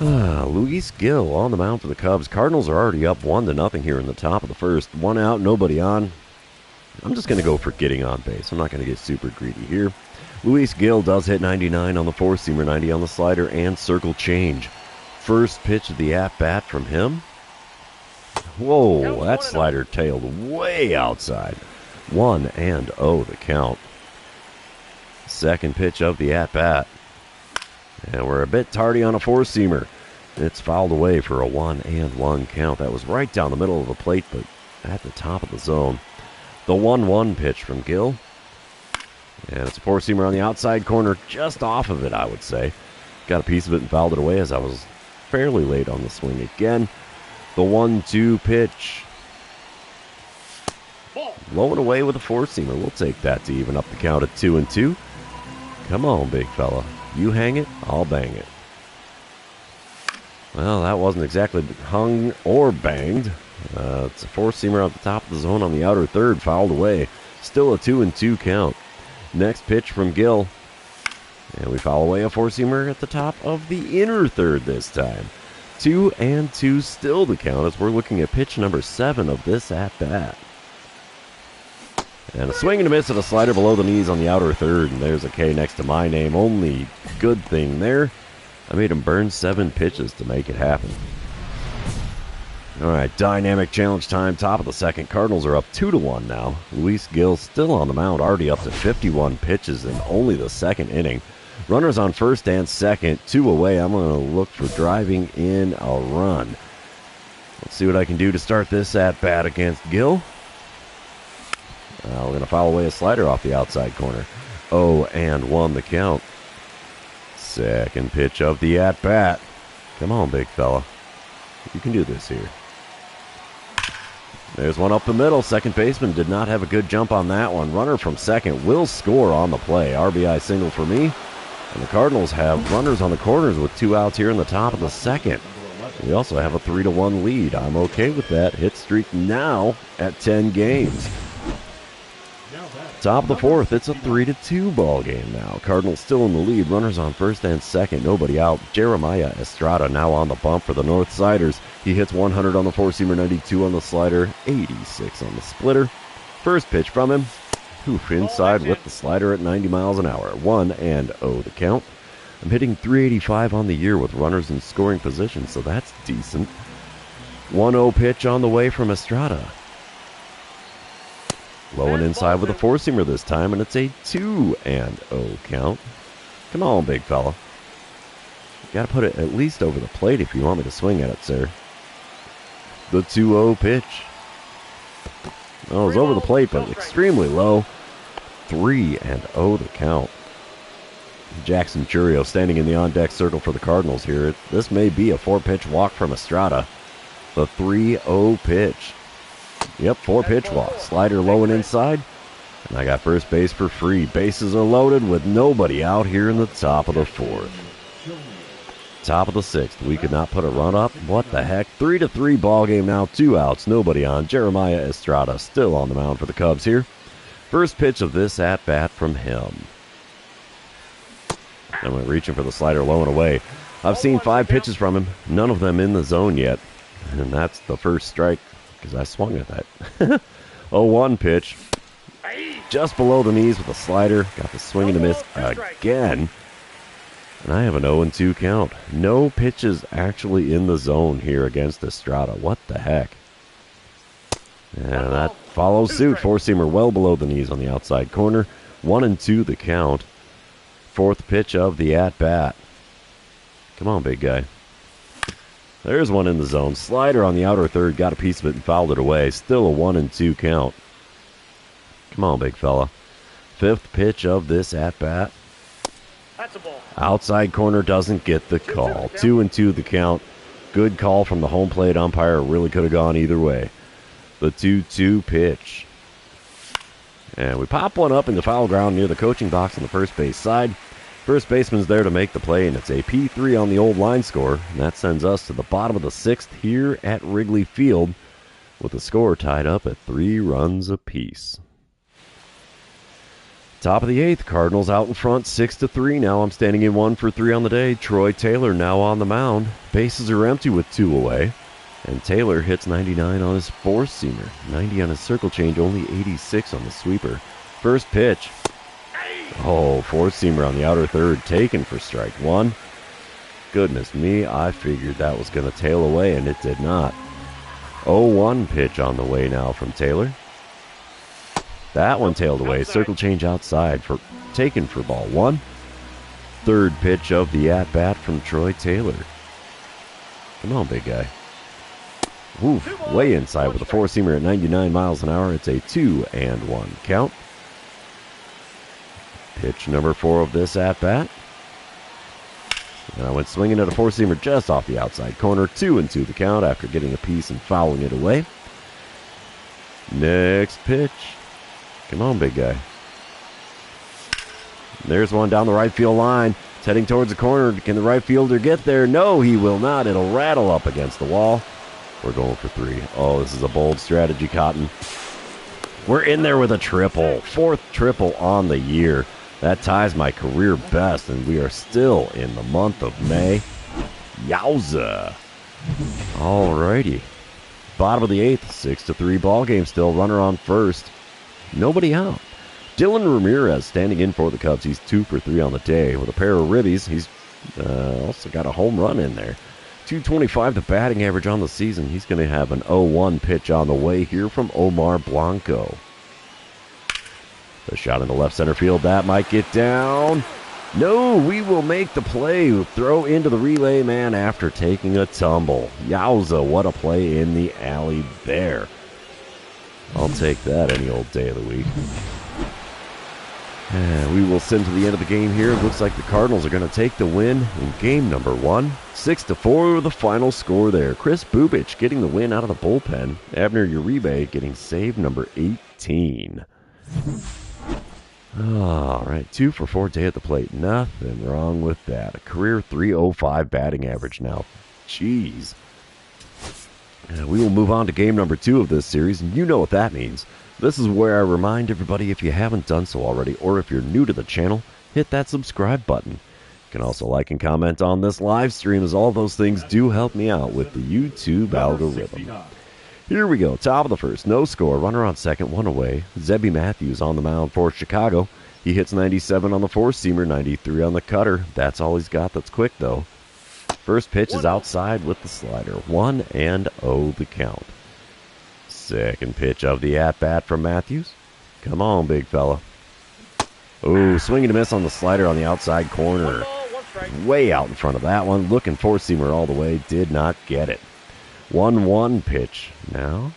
Luis Gil on the mound for the Cubs. Cardinals are already up 1-0 here in the top of the first. One out, nobody on. I'm just going to go for getting on base. I'm not going to get super greedy here. Luis Gil does hit 99 on the four-seamer, 90 on the slider, and circle change. First pitch of the at-bat from him. Whoa, that slider tailed way outside. 1-0 the count. Second pitch of the at-bat. And we're a bit tardy on a four-seamer. It's fouled away for a 1-1 count. That was right down the middle of the plate, but at the top of the zone. The 1-1 pitch from Gil. And it's a four-seamer on the outside corner, just off of it, I would say. Got a piece of it and fouled it away as I was fairly late on the swing again. The 1-2 pitch. Low and away with a four-seamer. We'll take that to even up the count at 2-2. Come on, big fella. You hang it, I'll bang it. Well, that wasn't exactly hung or banged. It's a four-seamer at the top of the zone on the outer third, fouled away. Still a 2-2 count. Next pitch from Gil. And we foul away a four-seamer at the top of the inner third this time. 2-2 still the count as we're looking at pitch number 7 of this at-bat. And a swing and a miss at a slider below the knees on the outer third. And there's a K next to my name. Only good thing there, I made him burn 7 pitches to make it happen. All right, dynamic challenge time. Top of the second. Cardinals are up 2-1 now. Luis Gil still on the mound, already up to 51 pitches in only the second inning. Runners on first and second, 2 away. I'm going to look for driving in a run. Let's see what I can do to start this at-bat against Gil. We're going to foul away a slider off the outside corner. 0-1 the count. Second pitch of the at-bat. Come on, big fella. You can do this here. There's one up the middle. Second baseman did not have a good jump on that one. Runner from second will score on the play. RBI single for me. And the Cardinals have runners on the corners with 2 outs here in the top of the second. We also have a 3-1 lead. I'm okay with that. Hit streak now at 10 games. Top of the fourth, it's a 3-2 ball game now. Cardinals still in the lead. Runners on first and second, nobody out. Jeremiah Estrada now on the bump for the North Siders. He hits 100 on the four-seamer, 92 on the slider, 86 on the splitter. First pitch from him. Inside with the slider at 90 miles an hour. 1-0 the count. I'm hitting 385 on the year with runners in scoring position, so that's decent. 1-0 pitch on the way from Estrada. Low and inside with a four-seamer this time, and it's a 2-0 count. Come on, big fella. You got to put it at least over the plate if you want me to swing at it, sir. The 2-0 pitch. Oh, it was over the plate, but extremely low. 3-0 the count. Jackson Churio standing in the on-deck circle for the Cardinals here. This may be a 4-pitch walk from Estrada. The 3-0 pitch. Yep, 4-pitch walk. Slider low and inside. And I got first base for free. Bases are loaded with nobody out here in the top of the fourth. Top of the sixth. We could not put a run up. What the heck? 3-3 ball game now. 2 outs. Nobody on. Jeremiah Estrada still on the mound for the Cubs here. First pitch of this at-bat from him. I'm reaching for the slider low and away. I've seen 5 pitches from him. None of them in the zone yet. And that's the first strike because I swung at that. 0-1 pitch. Just below the knees with a slider. Got the swing and a miss again. And I have an 0-2 count. No pitches actually in the zone here against Estrada. What the heck? And that follows suit. Four-seamer well below the knees on the outside corner. 1-2 the count. Fourth pitch of the at-bat. Come on, big guy. There's one in the zone. Slider on the outer third. Got a piece of it and fouled it away. Still a 1-2 count. Come on, big fella. Fifth pitch of this at-bat. That's a ball. Outside corner doesn't get the call. 2-2 the count. Good call from the home plate umpire. Really could have gone either way. The 2-2 pitch. And we pop one up in the foul ground near the coaching box on the first base side. First baseman's there to make the play, and it's a P3 on the old line score. And that sends us to the bottom of the 6th here at Wrigley Field, with the score tied up at 3 runs apiece. Top of the 8th, Cardinals out in front, 6-3 now. I'm standing in 1 for 3 on the day. Troy Taylor now on the mound. Bases are empty with 2 away. And Taylor hits 99 on his 4-seamer. 90 on his circle change, only 86 on the sweeper. First pitch. Oh, 4-seamer on the outer third, taken for strike 1. Goodness me, I figured that was going to tail away, and it did not. 0-1 pitch on the way now from Taylor. That one tailed away. Circle change outside, taken for ball 1. Third pitch of the at-bat from Troy Taylor. Come on, big guy. Oof, way inside with a 4-seamer at 99 miles an hour. It's a 2-1 count. Pitch number 4 of this at-bat. And I went swinging at a 4-seamer just off the outside corner. 2-2 the count after getting a piece and fouling it away. Next pitch. Come on, big guy. There's one down the right field line. It's heading towards the corner. Can the right fielder get there? No, he will not. It'll rattle up against the wall. We're going for 3. Oh, this is a bold strategy, Cotton. We're in there with a triple. 4th triple on the year. That ties my career best, and we are still in the month of May. Yowza. Alrighty. Bottom of the 8th, 6-3 ball game still. Runner on first. Nobody out. Dylan Ramirez standing in for the Cubs. He's 2 for 3 on the day with a pair of ribbies. He's also got a home run in there. 225 the batting average on the season. He's going to have an 0-1 pitch on the way here from Omar Blanco. The shot in the left center field. That might get down. No, we will make the play. Throw into the relay man after taking a tumble. Yowza, what a play in the alley there. I'll take that any old day of the week. And we will send to the end of the game here. It looks like the Cardinals are going to take the win in game number 1. 6-4 the final score there. Chris Bubich getting the win out of the bullpen. Abner Uribe getting save number 18. All right, 2 for 4 day at the plate. Nothing wrong with that. A career .305 batting average now. Jeez. We will move on to game number 2 of this series, and you know what that means. This is where I remind everybody, if you haven't done so already, or if you're new to the channel, hit that subscribe button. You can also like and comment on this live stream, as all those things do help me out with the YouTube algorithm. Here we go, top of the first, no score, runner on second, 1 away. Zebby Matthews on the mound for Chicago. He hits 97 on the 4-seamer, 93 on the cutter. That's all he's got that's quick, though. First pitch is outside with the slider. 1-0 the count. Second pitch of the at-bat from Matthews. Come on, big fella. Oh, swing and a miss on the slider on the outside corner. Way out in front of that one. Looking 4-seamer all the way. Did not get it. 1-1 pitch now.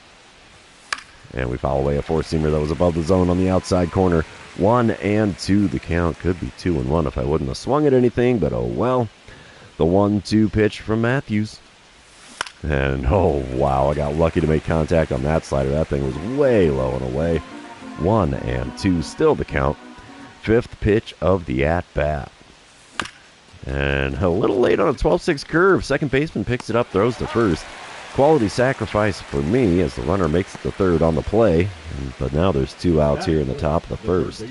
And we foul away a 4-seamer that was above the zone on the outside corner. 1-2 the count. Could be 2-1 if I wouldn't have swung at anything, but oh well. The 1-2 pitch from Matthews. And oh wow, I got lucky to make contact on that slider. That thing was way low and away. 1-2 still the count. 5th pitch of the at-bat. And a little late on a 12-6 curve. Second baseman picks it up, throws to first. Quality sacrifice for me as the runner makes it to third on the play. But now there's 2 outs here in the top of the first.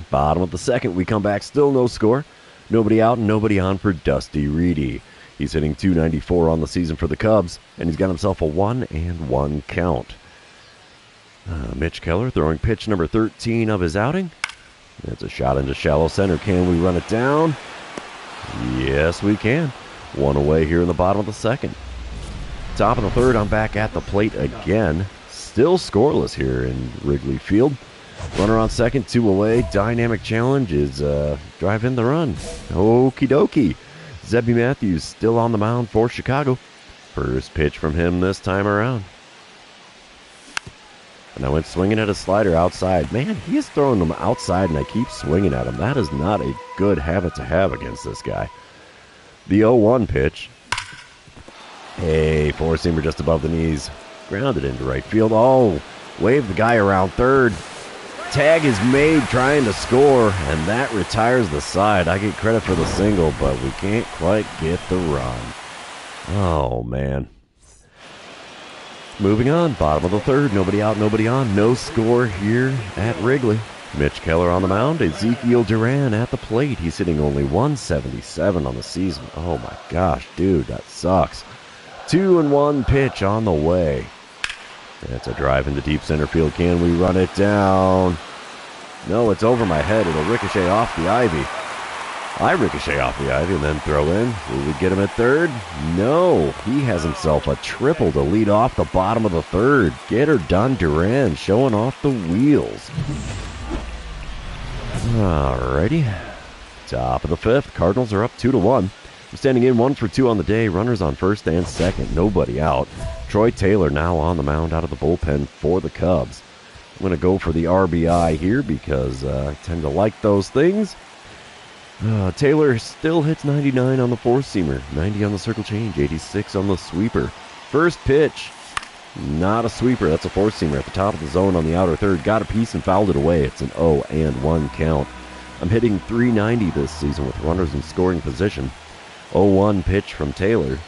Bottom of the second, we come back, still no score. Nobody out and nobody on for Dusty Reedy. He's hitting .294 on the season for the Cubs, and he's got himself a 1-1 count. Mitch Keller throwing pitch number 13 of his outing. That's a shot into shallow center. Can we run it down? Yes, we can. 1 away here in the bottom of the second. Top of the third, I'm back at the plate again. Still scoreless here in Wrigley Field. Runner on second, 2 away. Dynamic challenge is drive in the run. Okie dokie. Zebby Matthews still on the mound for Chicago. First pitch from him this time around. And I went swinging at a slider outside. Man, he is throwing them outside, and I keep swinging at him. That is not a good habit to have against this guy. The 0-1 pitch. Hey, 4-seamer just above the knees. Grounded into right field. Oh, wave the guy around third. Tag is made trying to score, and that retires the side. I get credit for the single, but we can't quite get the run. Oh, man. Moving on, bottom of the third, nobody out, nobody on. No score here at Wrigley. Mitch Keller on the mound, Ezekiel Duran at the plate. He's hitting only 177 on the season. Oh my gosh, dude, that sucks. 2-1 pitch on the way. That's a drive into deep center field. Can we run it down? No, it's over my head. It'll ricochet off the ivy. I ricochet off the ivy and then throw in. Will we get him at third? No. He has himself a triple to lead off the bottom of the third. Get her done, Duran, showing off the wheels. Alrighty. Top of the fifth. Cardinals are up 2-1. I'm standing in 1 for 2 on the day. Runners on first and second. Nobody out. Troy Taylor now on the mound out of the bullpen for the Cubs. I'm going to go for the RBI here because I tend to like those things. Taylor still hits 99 on the four-seamer, 90 on the circle change, 86 on the sweeper. First pitch, not a sweeper. That's a four-seamer at the top of the zone on the outer third. Got a piece and fouled it away. It's an 0-1 count. I'm hitting .390 this season with runners in scoring position. 0-1 pitch from Taylor.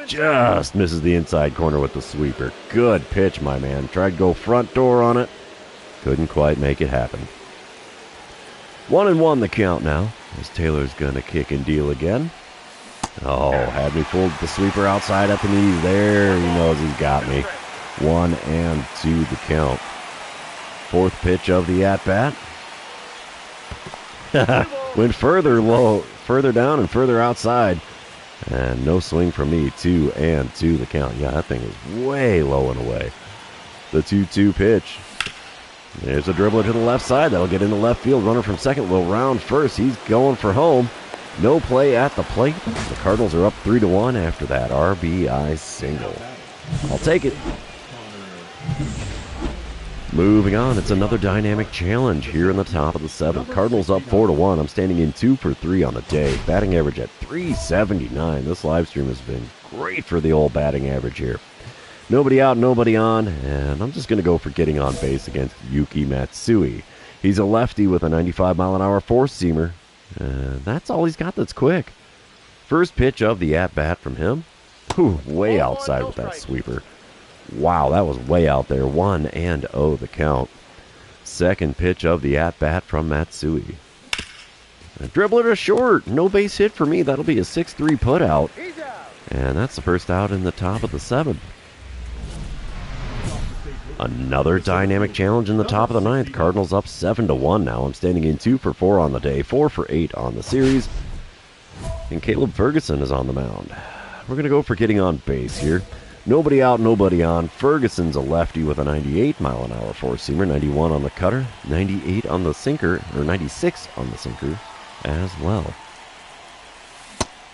Just misses the inside corner with the sweeper. Good pitch, my man. Tried to go front door on it. Couldn't quite make it happen. 1-1 the count now, as Taylor's going to kick and deal again. Oh, had me fooled the sweeper outside at the knees. There, he knows he's got me. 1-2 the count. Fourth pitch of the at-bat. Went further down and further outside. And no swing from me. 2-2 the count. Yeah, that thing is way low and away. The 2-2 pitch. There's a dribbler to the left side. That'll get into left field. Runner from second will round first. He's going for home. No play at the plate. The Cardinals are up 3-1 after that RBI single. I'll take it. Moving on, it's another dynamic challenge here in the top of the seventh. Cardinals up 4-1. I'm standing in 2 for 3 on the day. Batting average at .379. This live stream has been great for the old batting average here. Nobody out, nobody on, and I'm just going to go for getting on base against Yuki Matsui. He's a lefty with a 95-mile-an-hour four-seamer, and that's all he's got that's quick. First pitch of the at-bat from him. Whew, way outside with that sweeper. Wow, that was way out there. 1-0 the count. Second pitch of the at-bat from Matsui. A dribbler to short. No base hit for me. That'll be a 6-3 putout. And that's the first out in the top of the seventh. Another dynamic challenge in the top of the ninth. Cardinals up 7-1 now. I'm standing in 2 for 4 on the day, 4 for 8 on the series. And Caleb Ferguson is on the mound. We're going to go for getting on base here. Nobody out, nobody on. Ferguson's a lefty with a 98-mile-an-hour four-seamer, 91 on the cutter, 98 on the sinker, or 96 on the sinker as well.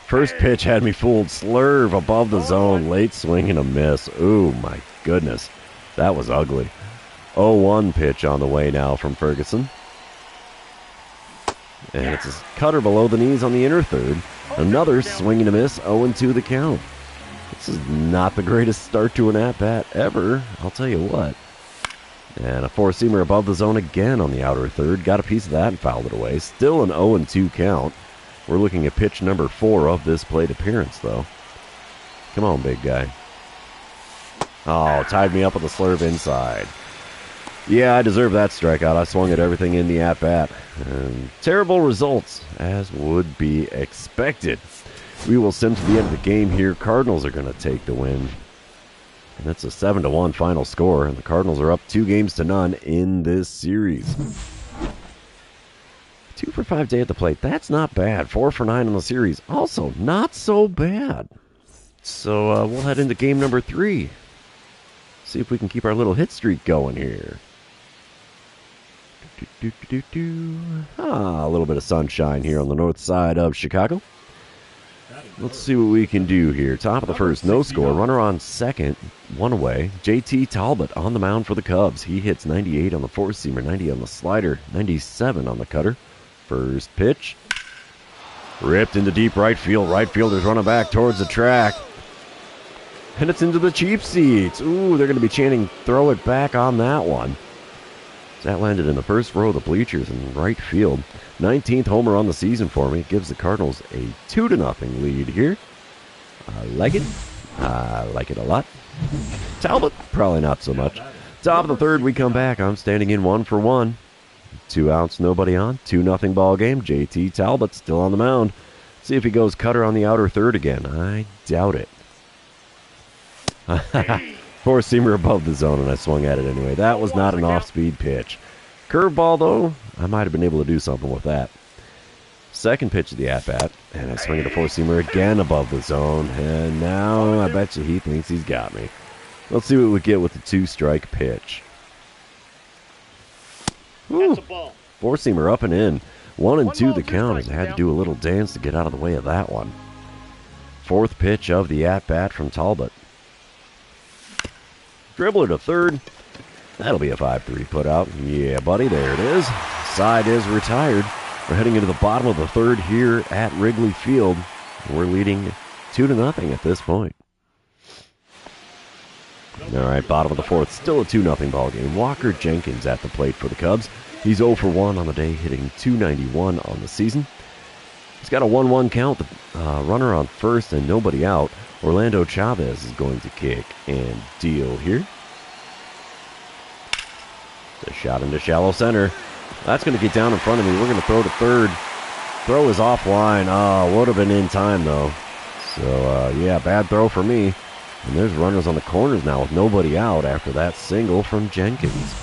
First pitch had me fooled. Slurve above the zone. Late swing and a miss. Ooh, my goodness. That was ugly. 0-1 pitch on the way now from Ferguson. And it's a cutter below the knees on the inner third. Another swing and a miss. 0-2 the count. This is not the greatest start to an at-bat ever, I'll tell you what. And a four-seamer above the zone again on the outer third. Got a piece of that and fouled it away. Still an 0-2 count. We're looking at pitch number 4 of this plate appearance, though. Come on, big guy. Oh, tied me up with a slurve inside. Yeah, I deserve that strikeout. I swung at everything in the at-bat. And terrible results, as would be expected. We will sim to the end of the game here. Cardinals are going to take the win. And it's a 7-1 final score. And the Cardinals are up 2-0 in this series. 2 for 5 day at the plate. That's not bad. 4 for 9 on the series. Also, not so bad. So we'll head into game number 3. See if we can keep our little hit streak going here. A little bit of sunshine here on the north side of Chicago. Let's see what we can do here. Top of the first, no score. Runner on second, 1 away. JT Talbot on the mound for the Cubs. He hits 98 on the four-seamer, 90 on the slider, 97 on the cutter. First pitch. Ripped into deep right field. Right fielder's running back towards the track. And it's into the cheap seats. Ooh, they're going to be chanting, throw it back on that one. That landed in the first row of the bleachers in right field. 19th homer on the season for me. It gives the Cardinals a 2-0 lead here. I like it. I like it a lot. Talbot, probably not so much. Top of the third, we come back. I'm standing in 1-for-1. 2 outs, nobody on. 2-0 ball game. JT Talbot still on the mound. See if he goes cutter on the outer third again. I doubt it. Four-seamer above the zone, and I swung at it anyway. That was not an off-speed pitch. Curveball, though, I might have been able to do something with that. Second pitch of the at-bat, and I swing at a four-seamer again above the zone, and now I bet you he thinks he's got me. Let's see what we get with the 2-strike pitch. Four-seamer up and in. 1-2 the count, as I had to do a little dance to get out of the way of that one. Fourth pitch of the at-bat from Talbot. Dribbler to third. That'll be a 5-3 putout. Yeah, buddy, there it is. Side is retired. We're heading into the bottom of the third here at Wrigley Field. We're leading 2-0 at this point. All right, bottom of the fourth. Still a 2-0 ball game. Walker Jenkins at the plate for the Cubs. He's 0 for 1 on the day, hitting .291 on the season. He's got a 1-1 count. The runner on first and nobody out. Orlando Chavez is going to kick and deal here. A shot into shallow center. That's going to get down in front of me. We're going to throw to third. Throw is offline. Would have been in time, though. So, yeah, bad throw for me. And there's runners on the corners now with nobody out after that single from Jenkins.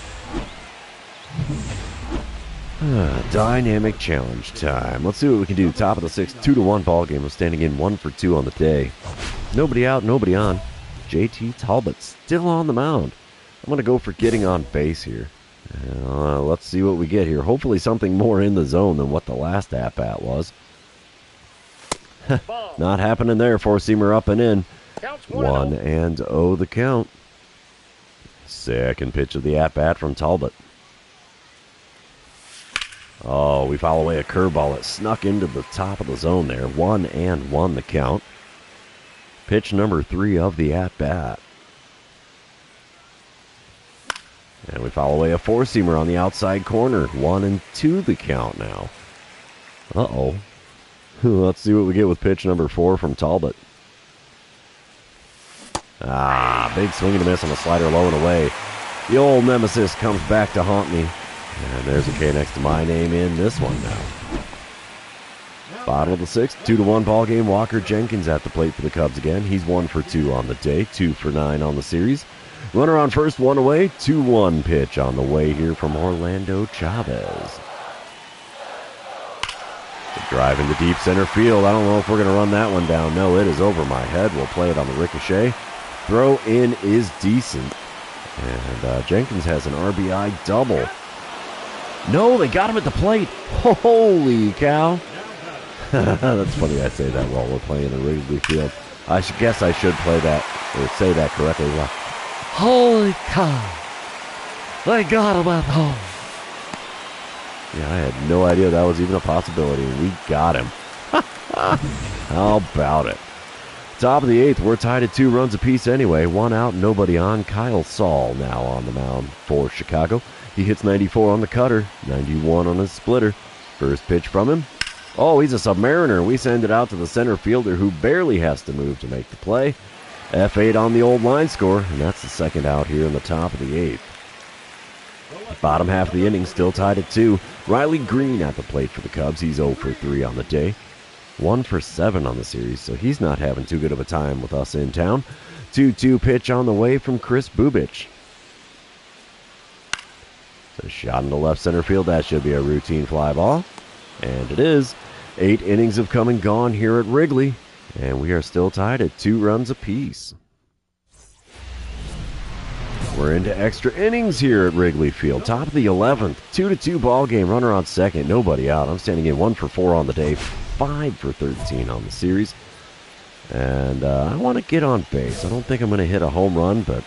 Dynamic challenge time. Let's see what we can do. Top of the sixth, 2-1 ball game. We're standing in 1 for 2 on the day. Nobody out, nobody on. JT Talbot still on the mound. I'm going to go for getting on base here. Let's see what we get here. Hopefully something more in the zone than what the last at-bat was. Not happening there. Four-seamer up and in. 1-0 the count. Second pitch of the at-bat from Talbot. Oh, we foul away a curveball that snuck into the top of the zone there. 1-1 the count. Pitch number 3 of the at-bat. And we foul away a four-seamer on the outside corner. 1-2 the count now. Uh-oh. Let's see what we get with pitch number 4 from Talbot. Big swing and a miss on the slider low and away. The old nemesis comes back to haunt me. And there's a K next to my name in this one now. Bottom of the sixth, 2-1 ball game. Walker Jenkins at the plate for the Cubs again. He's 1 for 2 on the day, 2 for 9 on the series. Runner on first, 1 away. 2-1 pitch on the way here from Orlando Chavez. The drive into deep center field. I don't know if we're going to run that one down. No, it is over my head. We'll play it on the ricochet. Throw in is decent. And Jenkins has an RBI double. No, they got him at the plate. Holy cow. That's funny I say that while we're playing in Wrigley Field. I guess I should play that, or say that correctly. Holy cow. They got him at home. Yeah, I had no idea that was even a possibility, and we got him. How about it? Top of the eighth, we're tied at 2 runs apiece anyway. 1 out, nobody on. Kyle Saul now on the mound for Chicago. He hits 94 on the cutter, 91 on his splitter. First pitch from him. Oh, he's a submariner. We send it out to the center fielder who barely has to move to make the play. F8 on the old line score, and that's the second out here in the top of the eighth. Bottom half of the inning still tied at 2. Riley Green at the plate for the Cubs. He's 0 for 3 on the day. 1 for 7 on the series, so he's not having too good of a time with us in town. 2-2 pitch on the way from Chris Bubich. A shot into left center field. That should be a routine fly ball. And it is. 8 innings have come and gone here at Wrigley. And we are still tied at 2 runs apiece. We're into extra innings here at Wrigley Field. Top of the 11th. 2-2 ball game. Runner on second. Nobody out. I'm standing in 1 for 4 on the day. 5 for 13 on the series. And I want to get on base. I don't think I'm going to hit a home run, but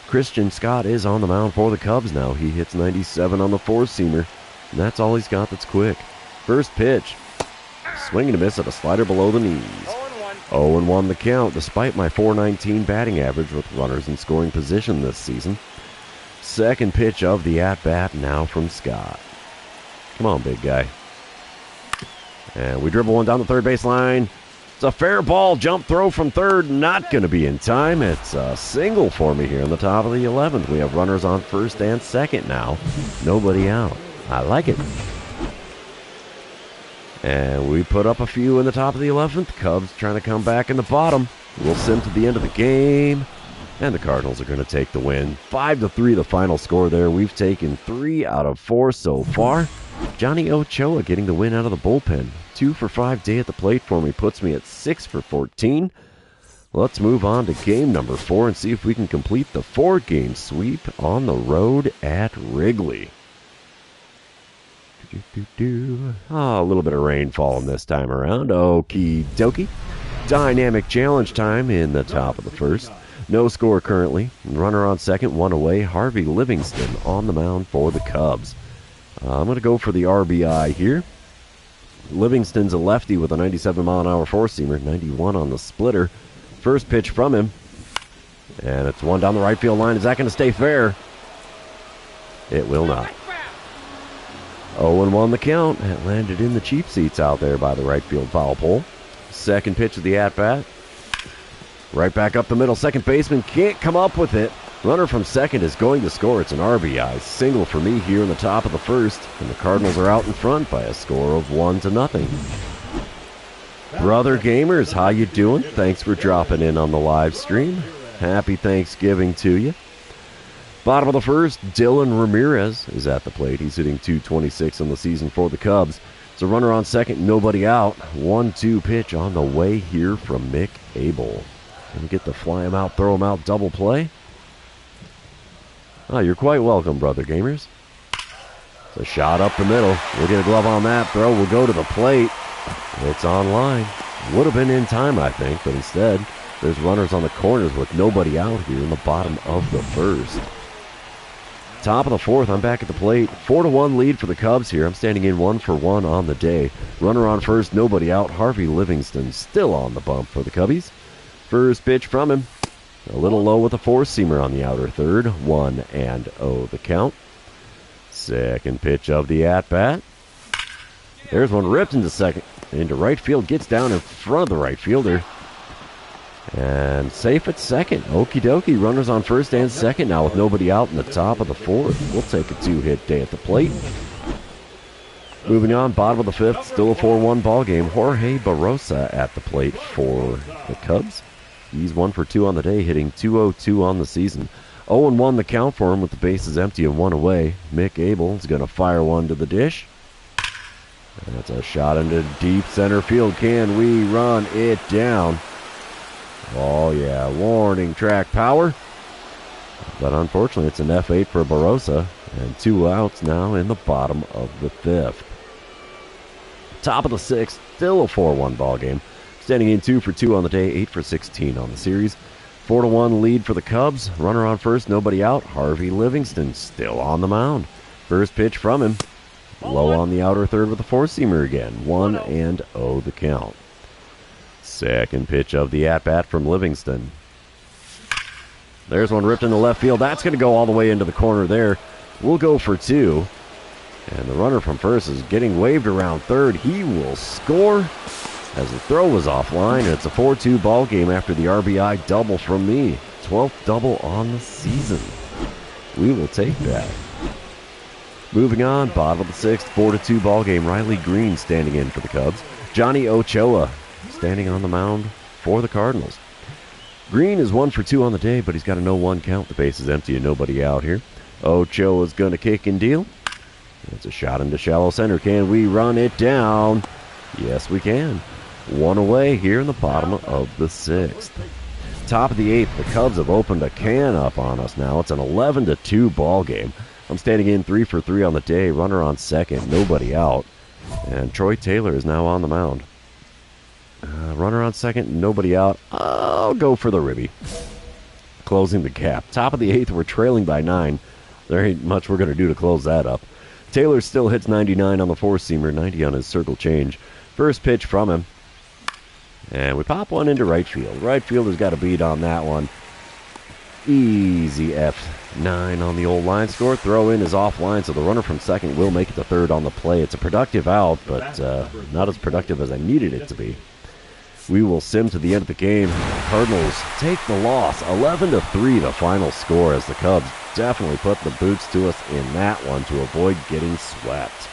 Christian Scott is on the mound for the Cubs now. He hits 97 on the four-seamer, and that's all he's got that's quick. First pitch. Swing and a miss at a slider below the knees. 0-1 the count, despite my .419 batting average with runners in scoring position this season. Second pitch of the at-bat now from Scott. Come on, big guy. And we dribble one down the third baseline. It's a fair ball. Jump throw from third. Not going to be in time. It's a single for me here in the top of the 11th. We have runners on first and second now. Nobody out. I like it. And we put up a few in the top of the 11th. Cubs trying to come back in the bottom. We'll sim to the end of the game. And the Cardinals are going to take the win. 5-3 the final score there. We've taken 3 out of 4 so far. Johnny Ochoa getting the win out of the bullpen. 2 for 5 day at the plate for me. Puts me at 6 for 14. Let's move on to game number 4 and see if we can complete the 4-game sweep on the road at Wrigley. Oh, a little bit of rainfall this time around. Okie dokie. Dynamic challenge time in the top of the first. No score currently. Runner on second, one away. Harvey Livingston on the mound for the Cubs. I'm going to go for the RBI here. Livingston's a lefty with a 97-mile-an-hour four-seamer, 91 on the splitter. First pitch from him. And it's one down the right field line. Is that going to stay fair? It will not. 0-1 the count. It landed in the cheap seats out there by the right field foul pole. Second pitch of the at-bat. Right back up the middle. Second baseman can't come up with it. Runner from second is going to score. It's an RBI single for me here in the top of the first. And the Cardinals are out in front by a score of 1-0. Brother Gamers, how you doing? Thanks for dropping in on the live stream. Happy Thanksgiving to you. Bottom of the first, Dylan Ramirez is at the plate. He's hitting .226 on the season for the Cubs. It's a runner on second, nobody out. 1-2 pitch on the way here from Mick Abel. Can we get the fly him out, throw him out, double play? Oh, you're quite welcome, Brother Gamers. It's a shot up the middle. We'll get a glove on that. Throw will go to the plate. It's on line. Would have been in time, I think, but instead, there's runners on the corners with nobody out here in the bottom of the first. Top of the fourth, I'm back at the plate. 4-1 lead for the Cubs here. I'm standing in 1 for 1 on the day. Runner on first, nobody out. Harvey Livingston still on the bump for the Cubbies. First pitch from him. A little low with a four-seamer on the outer third. 1-0 the count. Second pitch of the at-bat. There's one ripped into right field. Gets down in front of the right fielder. And safe at second. Okie dokie. Runners on first and second now with nobody out in the top of the fourth. We'll take a 2-hit day at the plate. Moving on, bottom of the fifth. Still a 4-1 ball game. Jorge Barrosa at the plate for the Cubs. He's 1 for 2 on the day, hitting .202 on the season. 0-1 the count for him with the bases empty and 1 away. Mick Abel is going to fire one to the dish. And that's a shot into deep center field. Can we run it down? Oh, yeah. Warning track power. But unfortunately, it's an F8 for Barrosa. And 2 outs now in the bottom of the fifth. Top of the sixth. Still a 4-1 ball game. Standing in 2 for 2 on the day. 8 for 16 on the series. 4-1 lead for the Cubs. Runner on first. Nobody out. Harvey Livingston still on the mound. First pitch from him. Low on the outer third with a four-seamer again. 1-0 the count. Second pitch of the at-bat from Livingston. There's one ripped into left field. That's going to go all the way into the corner there. We'll go for 2. And the runner from first is getting waved around third. He will score as the throw was offline. And it's a 4-2 ball game after the RBI double from me. 12th double on the season. We will take that. Moving on, bottom of the sixth, 4-2 ball game. Riley Green standing in for the Cubs. Johnny Ochoa standing on the mound for the Cardinals. Green is 1 for 2 on the day, but he's got a no-1 count. The base is empty and nobody out here. Ochoa's going to kick and deal. It's a shot into shallow center. Can we run it down? Yes, we can. 1 away here in the bottom of the sixth. Top of the eighth, the Cubs have opened a can up on us now. It's an 11-2 ball game. I'm standing in 3 for 3 on the day. Runner on second, nobody out. And Troy Taylor is now on the mound. Runner on second, nobody out. I'll go for the ribby. Closing the gap. Top of the eighth, we're trailing by 9. There ain't much we're going to do to close that up. Taylor still hits 99 on the four-seamer, 90 on his circle change. First pitch from him. And we pop one into right field. Right fielder's got a beat on that one. Easy F9 on the old line score. Throw in is offline, so the runner from second will make it to third on the play. It's a productive out, but not as productive as I needed it to be. We will sim to the end of the game. Cardinals take the loss, 11-3 the final score, as the Cubs definitely put the boots to us in that one to avoid getting swept.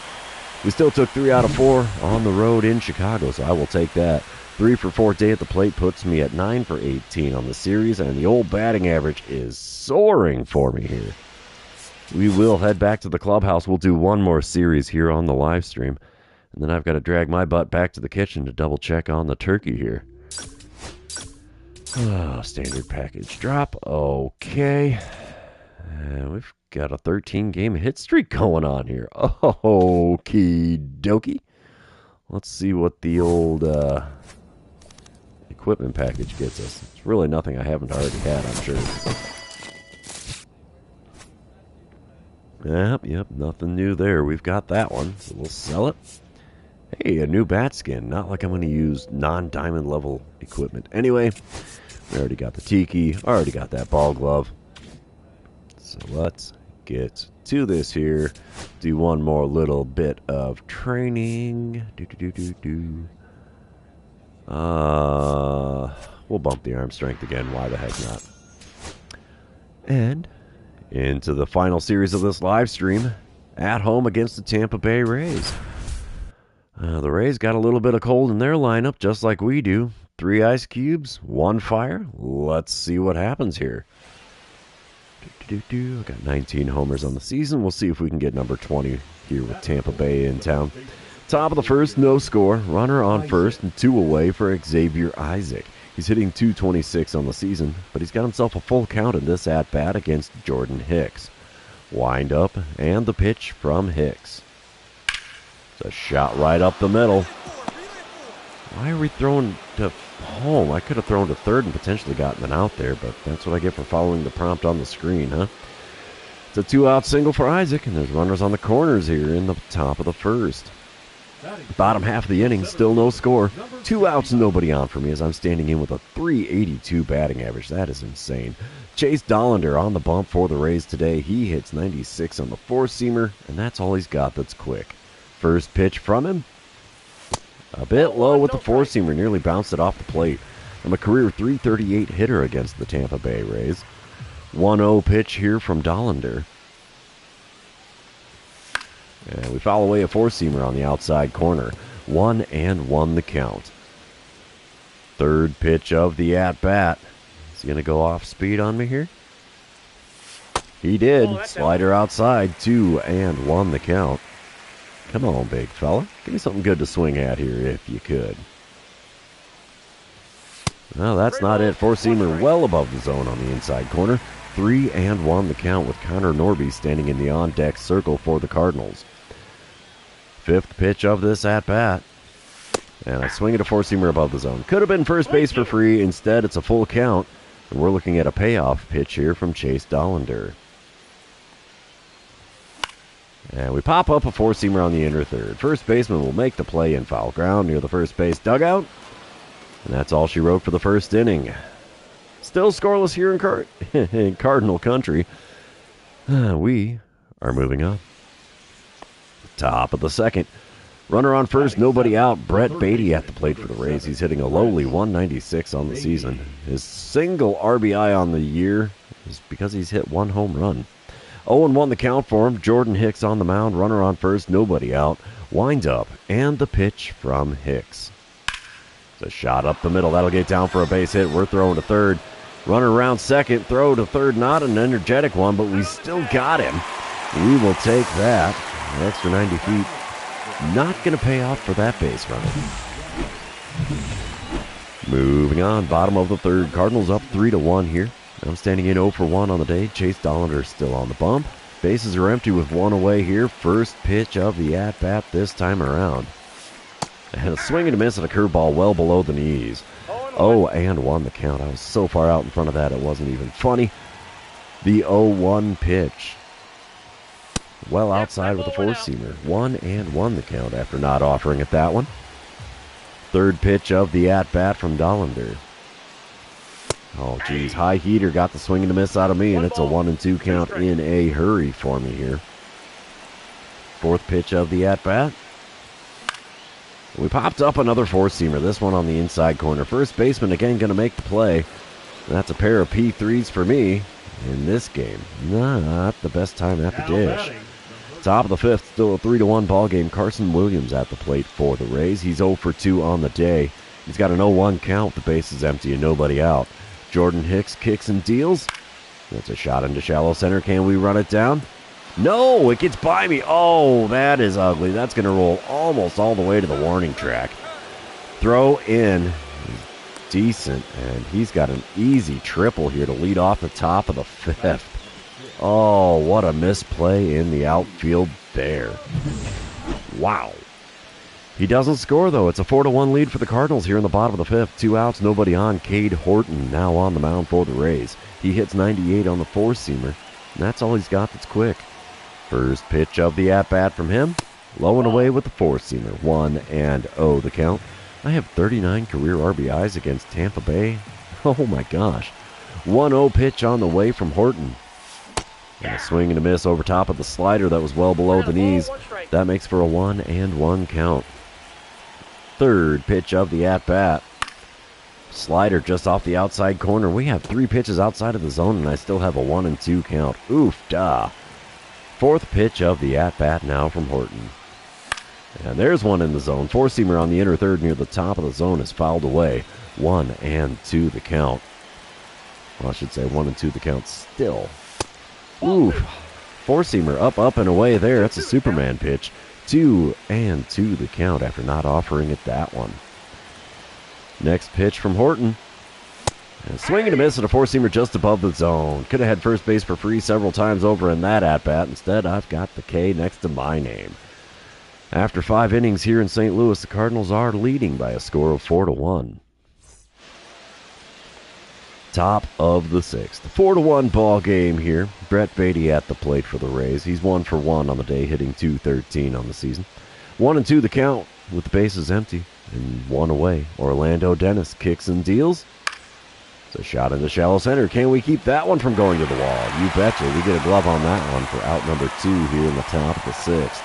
We still took 3 out of 4 on the road in Chicago, so I will take that. 3 for 4 day at the plate puts me at 9 for 18 on the series, and the old batting average is soaring for me here. We will head back to the clubhouse. We'll do one more series here on the live stream, and then I've got to drag my butt back to the kitchen to double check on the turkey here. Oh, standard package drop. Okay. We've got a 13-game hit streak going on here. Okie dokie. Let's see what the old equipment package gets us. It's really nothing I haven't already had, I'm sure. Yep, nothing new there. We've got that one, so we'll sell it. Hey, a new bat skin. Not like I'm going to use non-diamond level equipment. Anyway, we already got the tiki. Already got that ball glove. So let's get to this here. Do one more little bit of training. We'll bump the arm strength again. Why the heck not? And into the final series of this live stream. At home against the Tampa Bay Rays. The Rays got a little bit of cold in their lineup, just like we do. 3 ice cubes, 1 fire. Let's see what happens here. I got 19 homers on the season. We'll see if we can get number 20 here with Tampa Bay in town. Top of the first, no score. Runner on first and 2 away for Xavier Isaac. He's hitting .226 on the season, but he's got himself a full count in this at-bat against Jordan Hicks. Wind up, and the pitch from Hicks. It's a shot right up the middle. Why are we throwing to home? I could have thrown to third and potentially gotten an out there, but that's what I get for following the prompt on the screen, huh? It's a 2-out single for Isaac, and there's runners on the corners here in the top of the first. Bottom half of the inning, still no score. 2 outs, nobody on for me as I'm standing in with a .382 batting average. That is insane. Chase Dollander on the bump for the Rays today. He hits 96 on the 4-seamer, and that's all he's got that's quick. First pitch from him. A bit low with the 4-seamer, nearly bounced it off the plate. I'm a career .338 hitter against the Tampa Bay Rays. 1-0 pitch here from Dollander. And we foul away a 4-seamer on the outside corner. 1-1 the count. Third pitch of the at-bat. Is he going to go off speed on me here? He did. Slider outside. 2-1 the count. Come on, big fella. Give me something good to swing at here if you could. No, that's not it. 4-seamer well above the zone on the inside corner. 3-1 the count with Connor Norby standing in the on-deck circle for the Cardinals. Fifth pitch of this at-bat. And I swing at a 4-seamer above the zone. Could have been first base for free. Instead, it's a full count. And we're looking at a payoff pitch here from Chase Dollander. And we pop up a 4-seamer on the inner third. First baseman will make the play in foul ground near the first base dugout. And that's all she wrote for the first inning. Still scoreless here in Cardinal country. We are moving on. Top of the second. Runner on first, nobody out. Brett Beatty at the plate for the Rays. He's hitting a lowly .196 on the season. His single RBI on the year is because he's hit 1 home run. 0-1 the count for him. Jordan Hicks on the mound. Runner on first, nobody out. Wind up, and the pitch from Hicks. It's a shot up the middle. That'll get down for a base hit. We're throwing to third. Runner around second. Throw to third. Not an energetic one, but we still got him. We will take that. An extra 90 feet. Not going to pay off for that base runner. Moving on. Bottom of the third. Cardinals up 3-1 here. I'm standing in 0 for 1 on the day. Chase Dollander still on the bump. Bases are empty with 1 away here. First pitch of the at-bat this time around. And a swing and a miss at a curveball well below the knees. 0-1 the count. I was so far out in front of that it wasn't even funny. The 0-1 pitch. Well outside with a 4-seamer. 1-1 the count after not offering it that one. Third pitch of the at-bat from Dollander. Oh, geez. High heater got the swing and a miss out of me, and it's a 1-2 count in a hurry for me here. Fourth pitch of the at-bat. We popped up another four-seamer, this one on the inside corner. First baseman again going to make the play. That's a pair of P3s for me in this game. Not the best time at the dish. Top of the fifth, still a 3-1 ball game. Carson Williams at the plate for the Rays. He's 0 for 2 on the day. He's got an 0-1 count. The base is empty and nobody out. Jordan Hicks kicks and deals. That's a shot into shallow center. Can we run it down? No, it gets by me. Oh, that is ugly. That's going to roll almost all the way to the warning track. Throw in. Decent, and he's got an easy triple here to lead off the top of the fifth. Oh, what a misplay in the outfield there. Wow. He doesn't score, though. It's a 4-1 lead for the Cardinals here in the bottom of the fifth. 2 outs, nobody on. Cade Horton now on the mound for the Rays. He hits 98 on the four-seamer, and that's all he's got that's quick. First pitch of the at-bat from him. Low and away with the four-seamer. 1-0 the count. I have 39 career RBIs against Tampa Bay. Oh my gosh. 1-0 pitch on the way from Horton. And a swing and a miss over top of the slider that was well below the knees. That makes for a 1-1 count. Third pitch of the at-bat. Slider just off the outside corner. We have 3 pitches outside of the zone, and I still have a 1-2 count. Oof, da. Fourth pitch of the at-bat now from Horton. And there's one in the zone. Four-seamer on the inner third near the top of the zone is fouled away. 1-2 the count. Well, I should say 1-2 the count still. Oof. Four-seamer up, and away there. That's a Superman pitch. 2-2 the count after not offering it that one. Next pitch from Horton. And swing and a miss at a four-seamer just above the zone. Could have had first base for free several times over in that at-bat. Instead, I've got the K next to my name. After 5 innings here in St. Louis, the Cardinals are leading by a score of 4-1. Top of the sixth. 4-1 ball game here. Brett Beatty at the plate for the Rays. He's 1 for 1 on the day, hitting .213 on the season. 1-2 the count with the bases empty and 1 away. Orlando Dennis kicks and deals. It's a shot into shallow center. Can we keep that one from going to the wall? You betcha. We get a glove on that one for out number 2 here in the top of the sixth.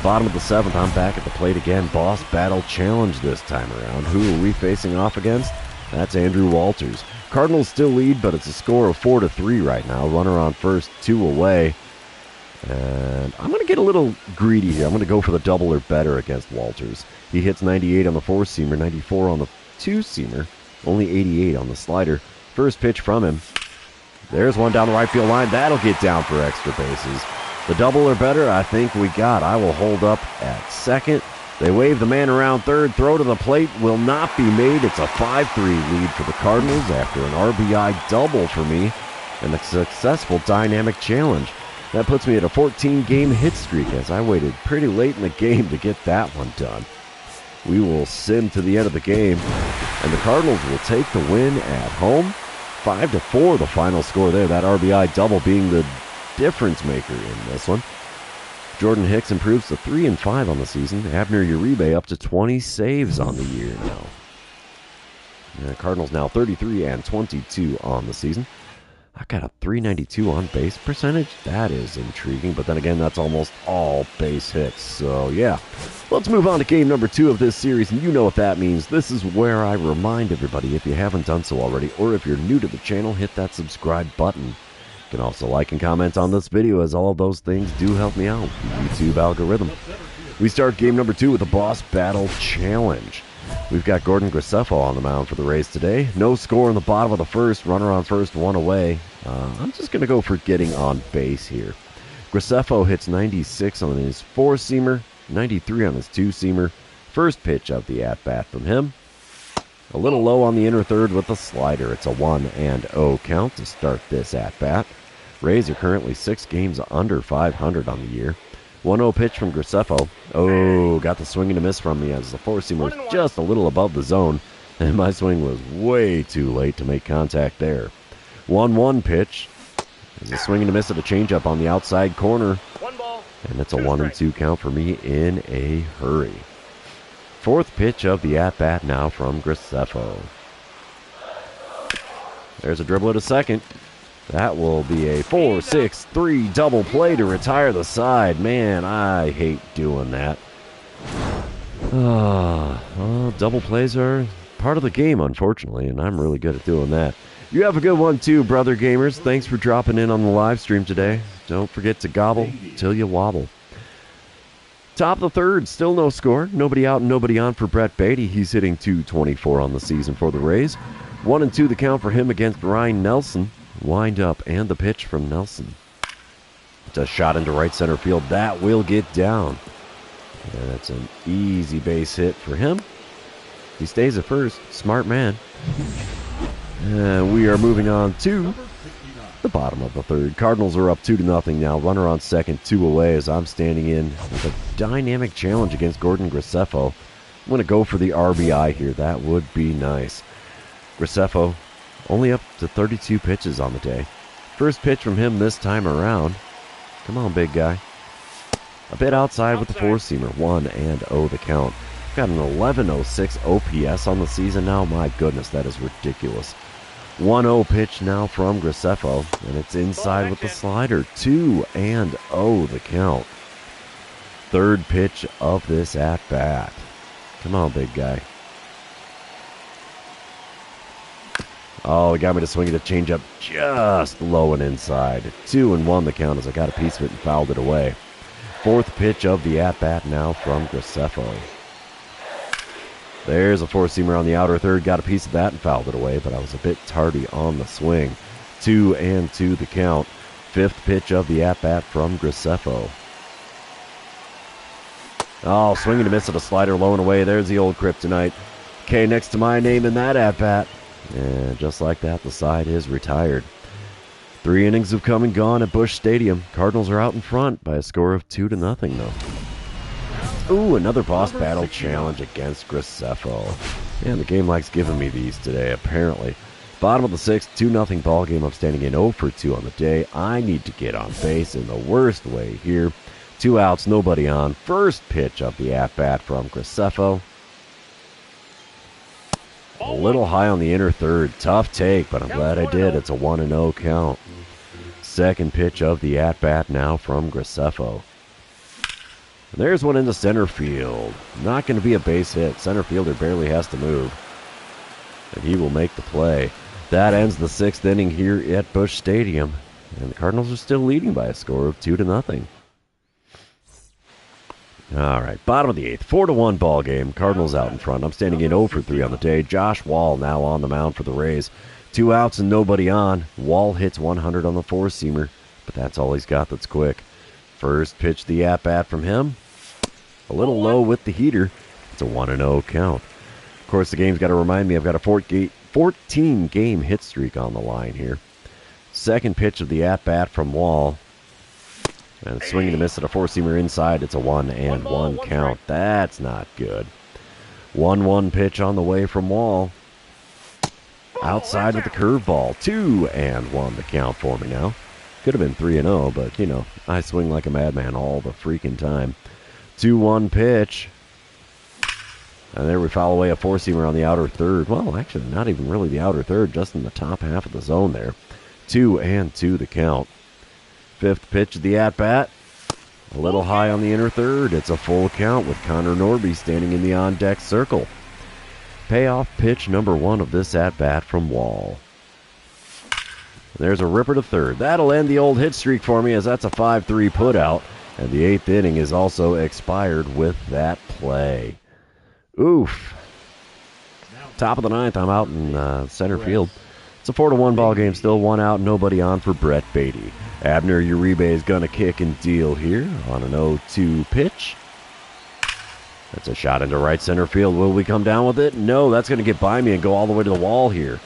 Bottom of the seventh, I'm back at the plate again. Boss battle challenge this time around. Who are we facing off against? That's Andrew Walters. Cardinals still lead, but it's a score of 4-3 right now. Runner on first, 2 away. And I'm going to get a little greedy here. I'm going to go for the double or better against Walters. He hits 98 on the four-seamer, 94 on the two-seamer, only 88 on the slider. First pitch from him. There's one down the right field line. That'll get down for extra bases. The double or better, I think we got. I will hold up at second. They wave the man around third. Throw to the plate will not be made. It's a 5-3 lead for the Cardinals after an RBI double for me and a successful dynamic challenge. That puts me at a 14-game hit streak as I waited pretty late in the game to get that one done. We will sim to the end of the game, and the Cardinals will take the win at home. 5-4 the final score there. That RBI double being the difference maker in this one. Jordan Hicks improves to 3-5 on the season. Abner Uribe up to 20 saves on the year now. The Cardinals now 33-22 on the season. I got a .392 on base percentage. That is intriguing, but then again, that's almost all base hits. So yeah, let's move on to game number 2 of this series, and you know what that means. This is where I remind everybody, if you haven't done so already, or if you're new to the channel, hit that subscribe button. You can also like and comment on this video, as all of those things do help me out with the YouTube algorithm. We start game number 2 with a boss battle challenge. We've got Gordon Graceffo on the mound for the Rays today. No score in the bottom of the first. Runner on first, 1 away. I'm just going to go for getting on base here. Graceffo hits 96 on his four-seamer, 93 on his two-seamer. First pitch of the at-bat from him. A little low on the inner third with the slider. It's a 1-0 count to start this at-bat. Rays are currently 6 games under 500 on the year. 1-0 pitch from Graceffo. Oh, got the swing and a miss from me as the four-seamer was just a little above the zone, and my swing was way too late to make contact there. 1-1 pitch. There's a swing and a miss of a changeup on the outside corner, and it's a 1-2 count for me in a hurry. Fourth pitch of the at-bat now from Graceffo. There's a dribble to second. That will be a 4-6-3 double play to retire the side. Man, I hate doing that. Well, double plays are part of the game, unfortunately, and I'm really good at doing that. You have a good one, too, brother gamers. Thanks for dropping in on the live stream today. Don't forget to gobble till you wobble. Top of the third, still no score. Nobody out and nobody on for Brett Beatty. He's hitting .224 on the season for the Rays. 1-2 the count for him against Ryan Nelson. Wind up and the pitch from Nelson. It's a shot into right center field. That will get down. And that's an easy base hit for him. He stays at first. Smart man. And we are moving on to the bottom of the third. Cardinals are up 2-0 now. Runner on second, 2 away as I'm standing in with a dynamic challenge against Gordon Graceffo. I'm going to go for the RBI here. That would be nice. Graceffo only up to 32 pitches on the day. First pitch from him this time around. Come on, big guy. A bit outside with the four-seamer. 1-0 the count. Got an 1106 OPS on the season now. My goodness, that is ridiculous. 1-0 pitch now from Graceffo, and it's inside with the slider. 2-0 the count. Third pitch of this at-bat. Come on, big guy. Oh, he got me to swing at a changeup just low and inside. 2-1 the count as I got a piece of it and fouled it away. Fourth pitch of the at-bat now from Graceffo. There's a four-seamer on the outer third. Got a piece of that and fouled it away, but I was a bit tardy on the swing. 2-2 the count. Fifth pitch of the at-bat from Graceffo. Oh, swinging to miss at a slider low and away. There's the old kryptonite. K next to my name in that at-bat. And just like that, the side is retired. 3 innings have come and gone at Busch Stadium. Cardinals are out in front by a score of 2-0, though. Ooh, another boss battle challenge against Graceffo. Man, the game likes giving me these today, apparently. Bottom of the sixth, 2-0 ball game. I'm standing in 0 for 2 on the day. I need to get on base in the worst way here. 2 outs, nobody on. First pitch of the at-bat from Graceffo. A little high on the inner third. Tough take, but I'm glad I did. It's a 1-0 count. Second pitch of the at-bat now from Graceffo. There's one into center field. Not going to be a base hit. Center fielder barely has to move. And he will make the play. That ends the 6th inning here at Busch Stadium. And the Cardinals are still leading by a score of 2-0. All right, bottom of the 8th, 4-1 ball game. Cardinals out in front. I'm standing in 0 for 3 on the day. Josh Wall now on the mound for the Rays. 2 outs and nobody on. Wall hits 100 on the four-seamer, but that's all he's got that's quick. First pitch, the at-bat from him. A little low with the heater. It's a 1-0 count. Of course, the game's got to remind me I've got a 14-game hit streak on the line here. Second pitch of the at-bat from Wall. And swinging to miss at a four-seamer inside. It's a 1-1 count. That's not good. 1-1 pitch on the way from Wall. Outside with the curveball. 2-1 the count for me now. Could have been 3-0, but, you know, I swing like a madman all the freaking time. 2-1 pitch. And there we foul away a four-seamer on the outer third. Well, actually, not even really the outer third, just in the top half of the zone there. 2-2 the count. Fifth pitch of the at-bat. A little high on the inner third. It's a full count with Connor Norby standing in the on-deck circle. Payoff pitch number 1 of this at-bat from Wall. There's a ripper to third. That'll end the old hit streak for me as that's a 5-3 putout. And the 8th inning is also expired with that play. Oof. Top of the 9th, I'm out in center field. It's a 4-1 ball game, still 1 out, nobody on for Brett Beatty. Abner Uribe is going to kick and deal here on an 0-2 pitch. That's a shot into right center field. Will we come down with it? No, that's going to get by me and go all the way to the wall here.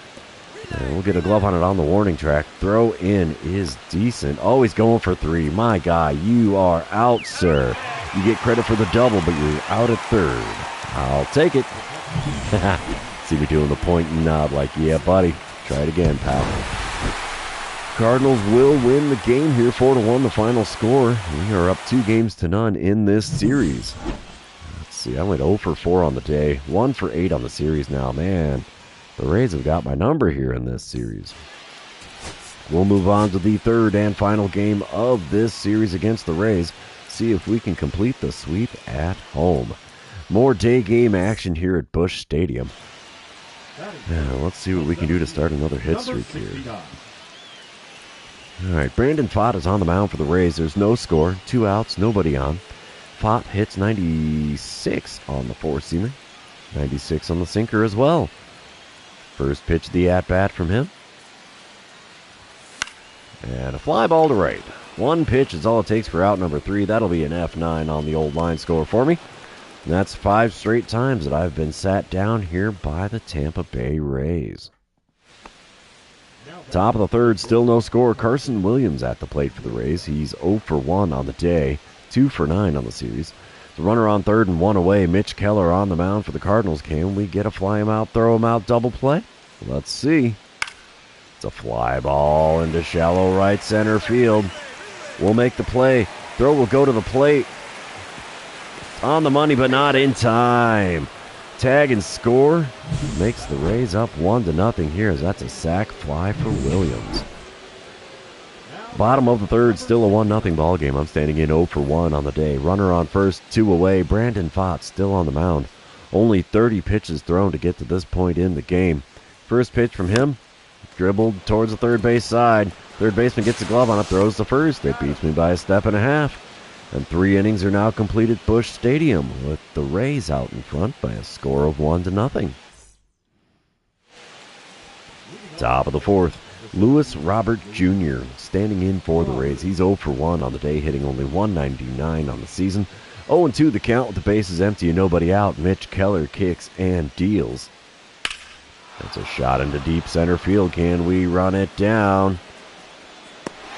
And we'll get a glove on it on the warning track. Throw in is decent. Oh, he's going for 3. My guy, you are out, sir. You get credit for the double, but you're out at third. I'll take it. See me doing the point and nod like, yeah, buddy. Try it again, pal. Cardinals will win the game here, 4-1 the final score. We are up 2-0 in this series. Let's see, I went 0 for 4 on the day, 1 for 8 on the series now. Man, The Rays have got my number here in this series. We'll move on to the third and final game of this series against the Rays. See if we can complete the sweep at home. More day game action here at Busch Stadium. Let's see what we can do to start another hit streak here. All right, Brandon Pfaadt is on the mound for the Rays. There's no score, 2 outs, nobody on. Pfaadt hits 96 on the four-seamer, 96 on the sinker as well. First pitch of the at-bat from him. And a fly ball to right. One pitch is all it takes for out number 3. That'll be an F9 on the old line score for me. And that's 5 straight times that I've been sat down here by the Tampa Bay Rays. Top of the third, still no score. Carson Williams at the plate for the Rays. He's 0 for 1 on the day, 2 for 9 on the series. The runner on third and 1 away. Mitch Keller on the mound for the Cardinals. Can we get a fly him out, throw him out, double play? Let's see. It's a fly ball into shallow right center field. We'll make the play. Throw will go to the plate. On the money, but not in time. Tag and score makes the Rays up 1-0 here, as that's a sac fly for Williams. Bottom of the third, still a 1-0 ball game. I'm standing in 0 for 1 on the day. Runner on first, 2 away. Brandon Pfaadt still on the mound. Only 30 pitches thrown to get to this point in the game. First pitch from him, dribbled towards the third base side. Third baseman gets the glove on it, throws to first. It beats me by a step and a half. And 3 innings are now complete at Busch Stadium, with the Rays out in front by a score of 1-0. Top of the fourth, Lewis Robert Jr. standing in for the Rays. He's 0 for 1 on the day, hitting only 199 on the season. 0-2 the count with the bases empty and nobody out. Mitch Keller kicks and deals. That's a shot into deep center field. Can we run it down?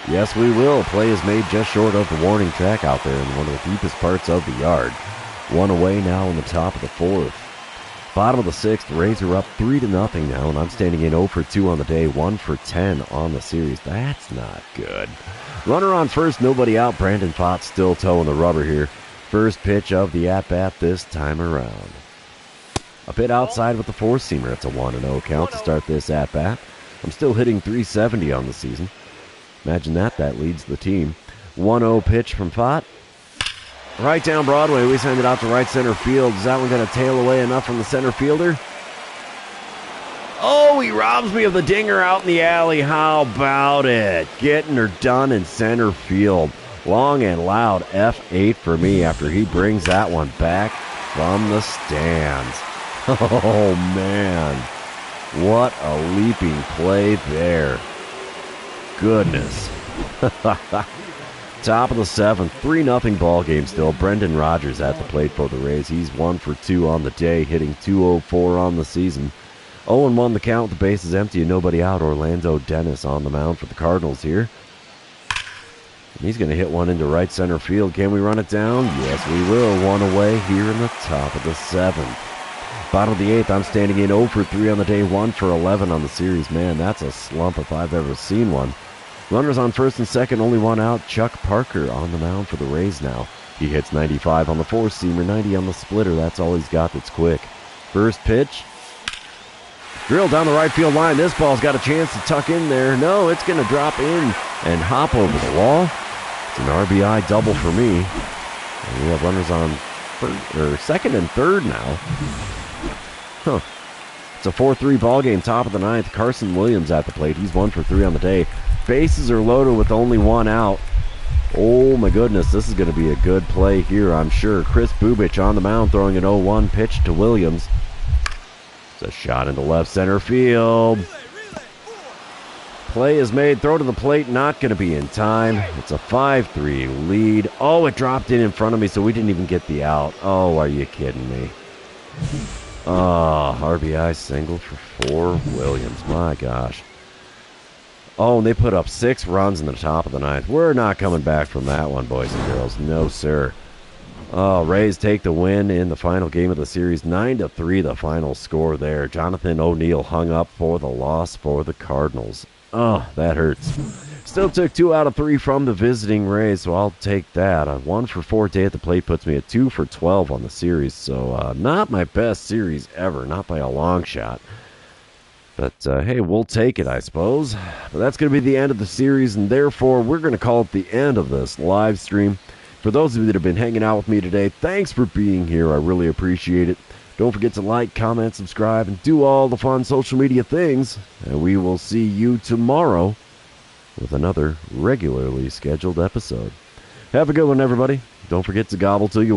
Yes, we will. Play is made just short of the warning track out there in one of the deepest parts of the yard. 1 away now in the top of the fourth. Bottom of the sixth, Rays are up 3-0 now, and I'm standing in 0 for 2 on the day, 1 for 10 on the series. That's not good. Runner on first, nobody out. Brandon Pfaadt still towing the rubber here. First pitch of the at-bat this time around. A bit outside with the four-seamer. It's a 1-0 count to start this at-bat. I'm still hitting .370 on the season. Imagine that leads the team. 1-0 pitch from Pfaadt. Right down Broadway. We send it out to right center field. Is that one going to tail away enough from the center fielder? Oh, he robs me of the dinger out in the alley. How about it? Getting her done in center field. Long and loud F8 for me after he brings that one back from the stands. Oh, man. What a leaping play there. Goodness. Top of the seventh, 3-0 ball game still. Brendan Rodgers at the plate for the Rays. He's 1 for 2 on the day, hitting .204 on the season. 0-1 the count, the bases empty and nobody out. Orlando Dennis on the mound for the Cardinals here. And he's going to hit one into right center field. Can we run it down? Yes, we will. 1 away here in the top of the seventh. Bottom of the eighth, I'm standing in 0 for 3 on the day, 1 for 11 on the series. Man, that's a slump if I've ever seen one. Runners on first and second, only 1 out. Chuck Parker on the mound for the Rays now. He hits 95 on the four-seamer, 90 on the splitter. That's all he's got that's quick. First pitch. Drilled down the right field line. This ball's got a chance to tuck in there. No, it's going to drop in and hop over the wall. It's an RBI double for me. And we have runners on second and third now. Huh. It's a 4-3 ball game, top of the ninth. Carson Williams at the plate. He's 1 for 3 on the day. Bases are loaded with only 1 out. Oh my goodness, this is going to be a good play here, I'm sure. Chris Bubich on the mound throwing an 0-1 pitch to Williams. It's a shot into left center field. Play is made, throw to the plate, not going to be in time. It's a 5-3 lead. Oh, it dropped in front of me, so we didn't even get the out. Oh, are you kidding me? Oh, RBI single for 4 Williams. My gosh. Oh, and they put up 6 runs in the top of the ninth. We're not coming back from that one, boys and girls. No, sir. Oh, Rays take the win in the final game of the series. 9-3 the final score there. Jonathan O'Neill hung up for the loss for the Cardinals. Oh, that hurts. Still took 2 out of 3 from the visiting Rays, so I'll take that. A 1 for 4 day at the plate puts me at 2 for 12 on the series. So not my best series ever, not by a long shot. But, hey, we'll take it, I suppose. But that's going to be the end of the series, and therefore we're going to call it the end of this live stream. For those of you that have been hanging out with me today, thanks for being here. I really appreciate it. Don't forget to like, comment, subscribe, and do all the fun social media things. And we will see you tomorrow with another regularly scheduled episode. Have a good one, everybody. Don't forget to gobble till you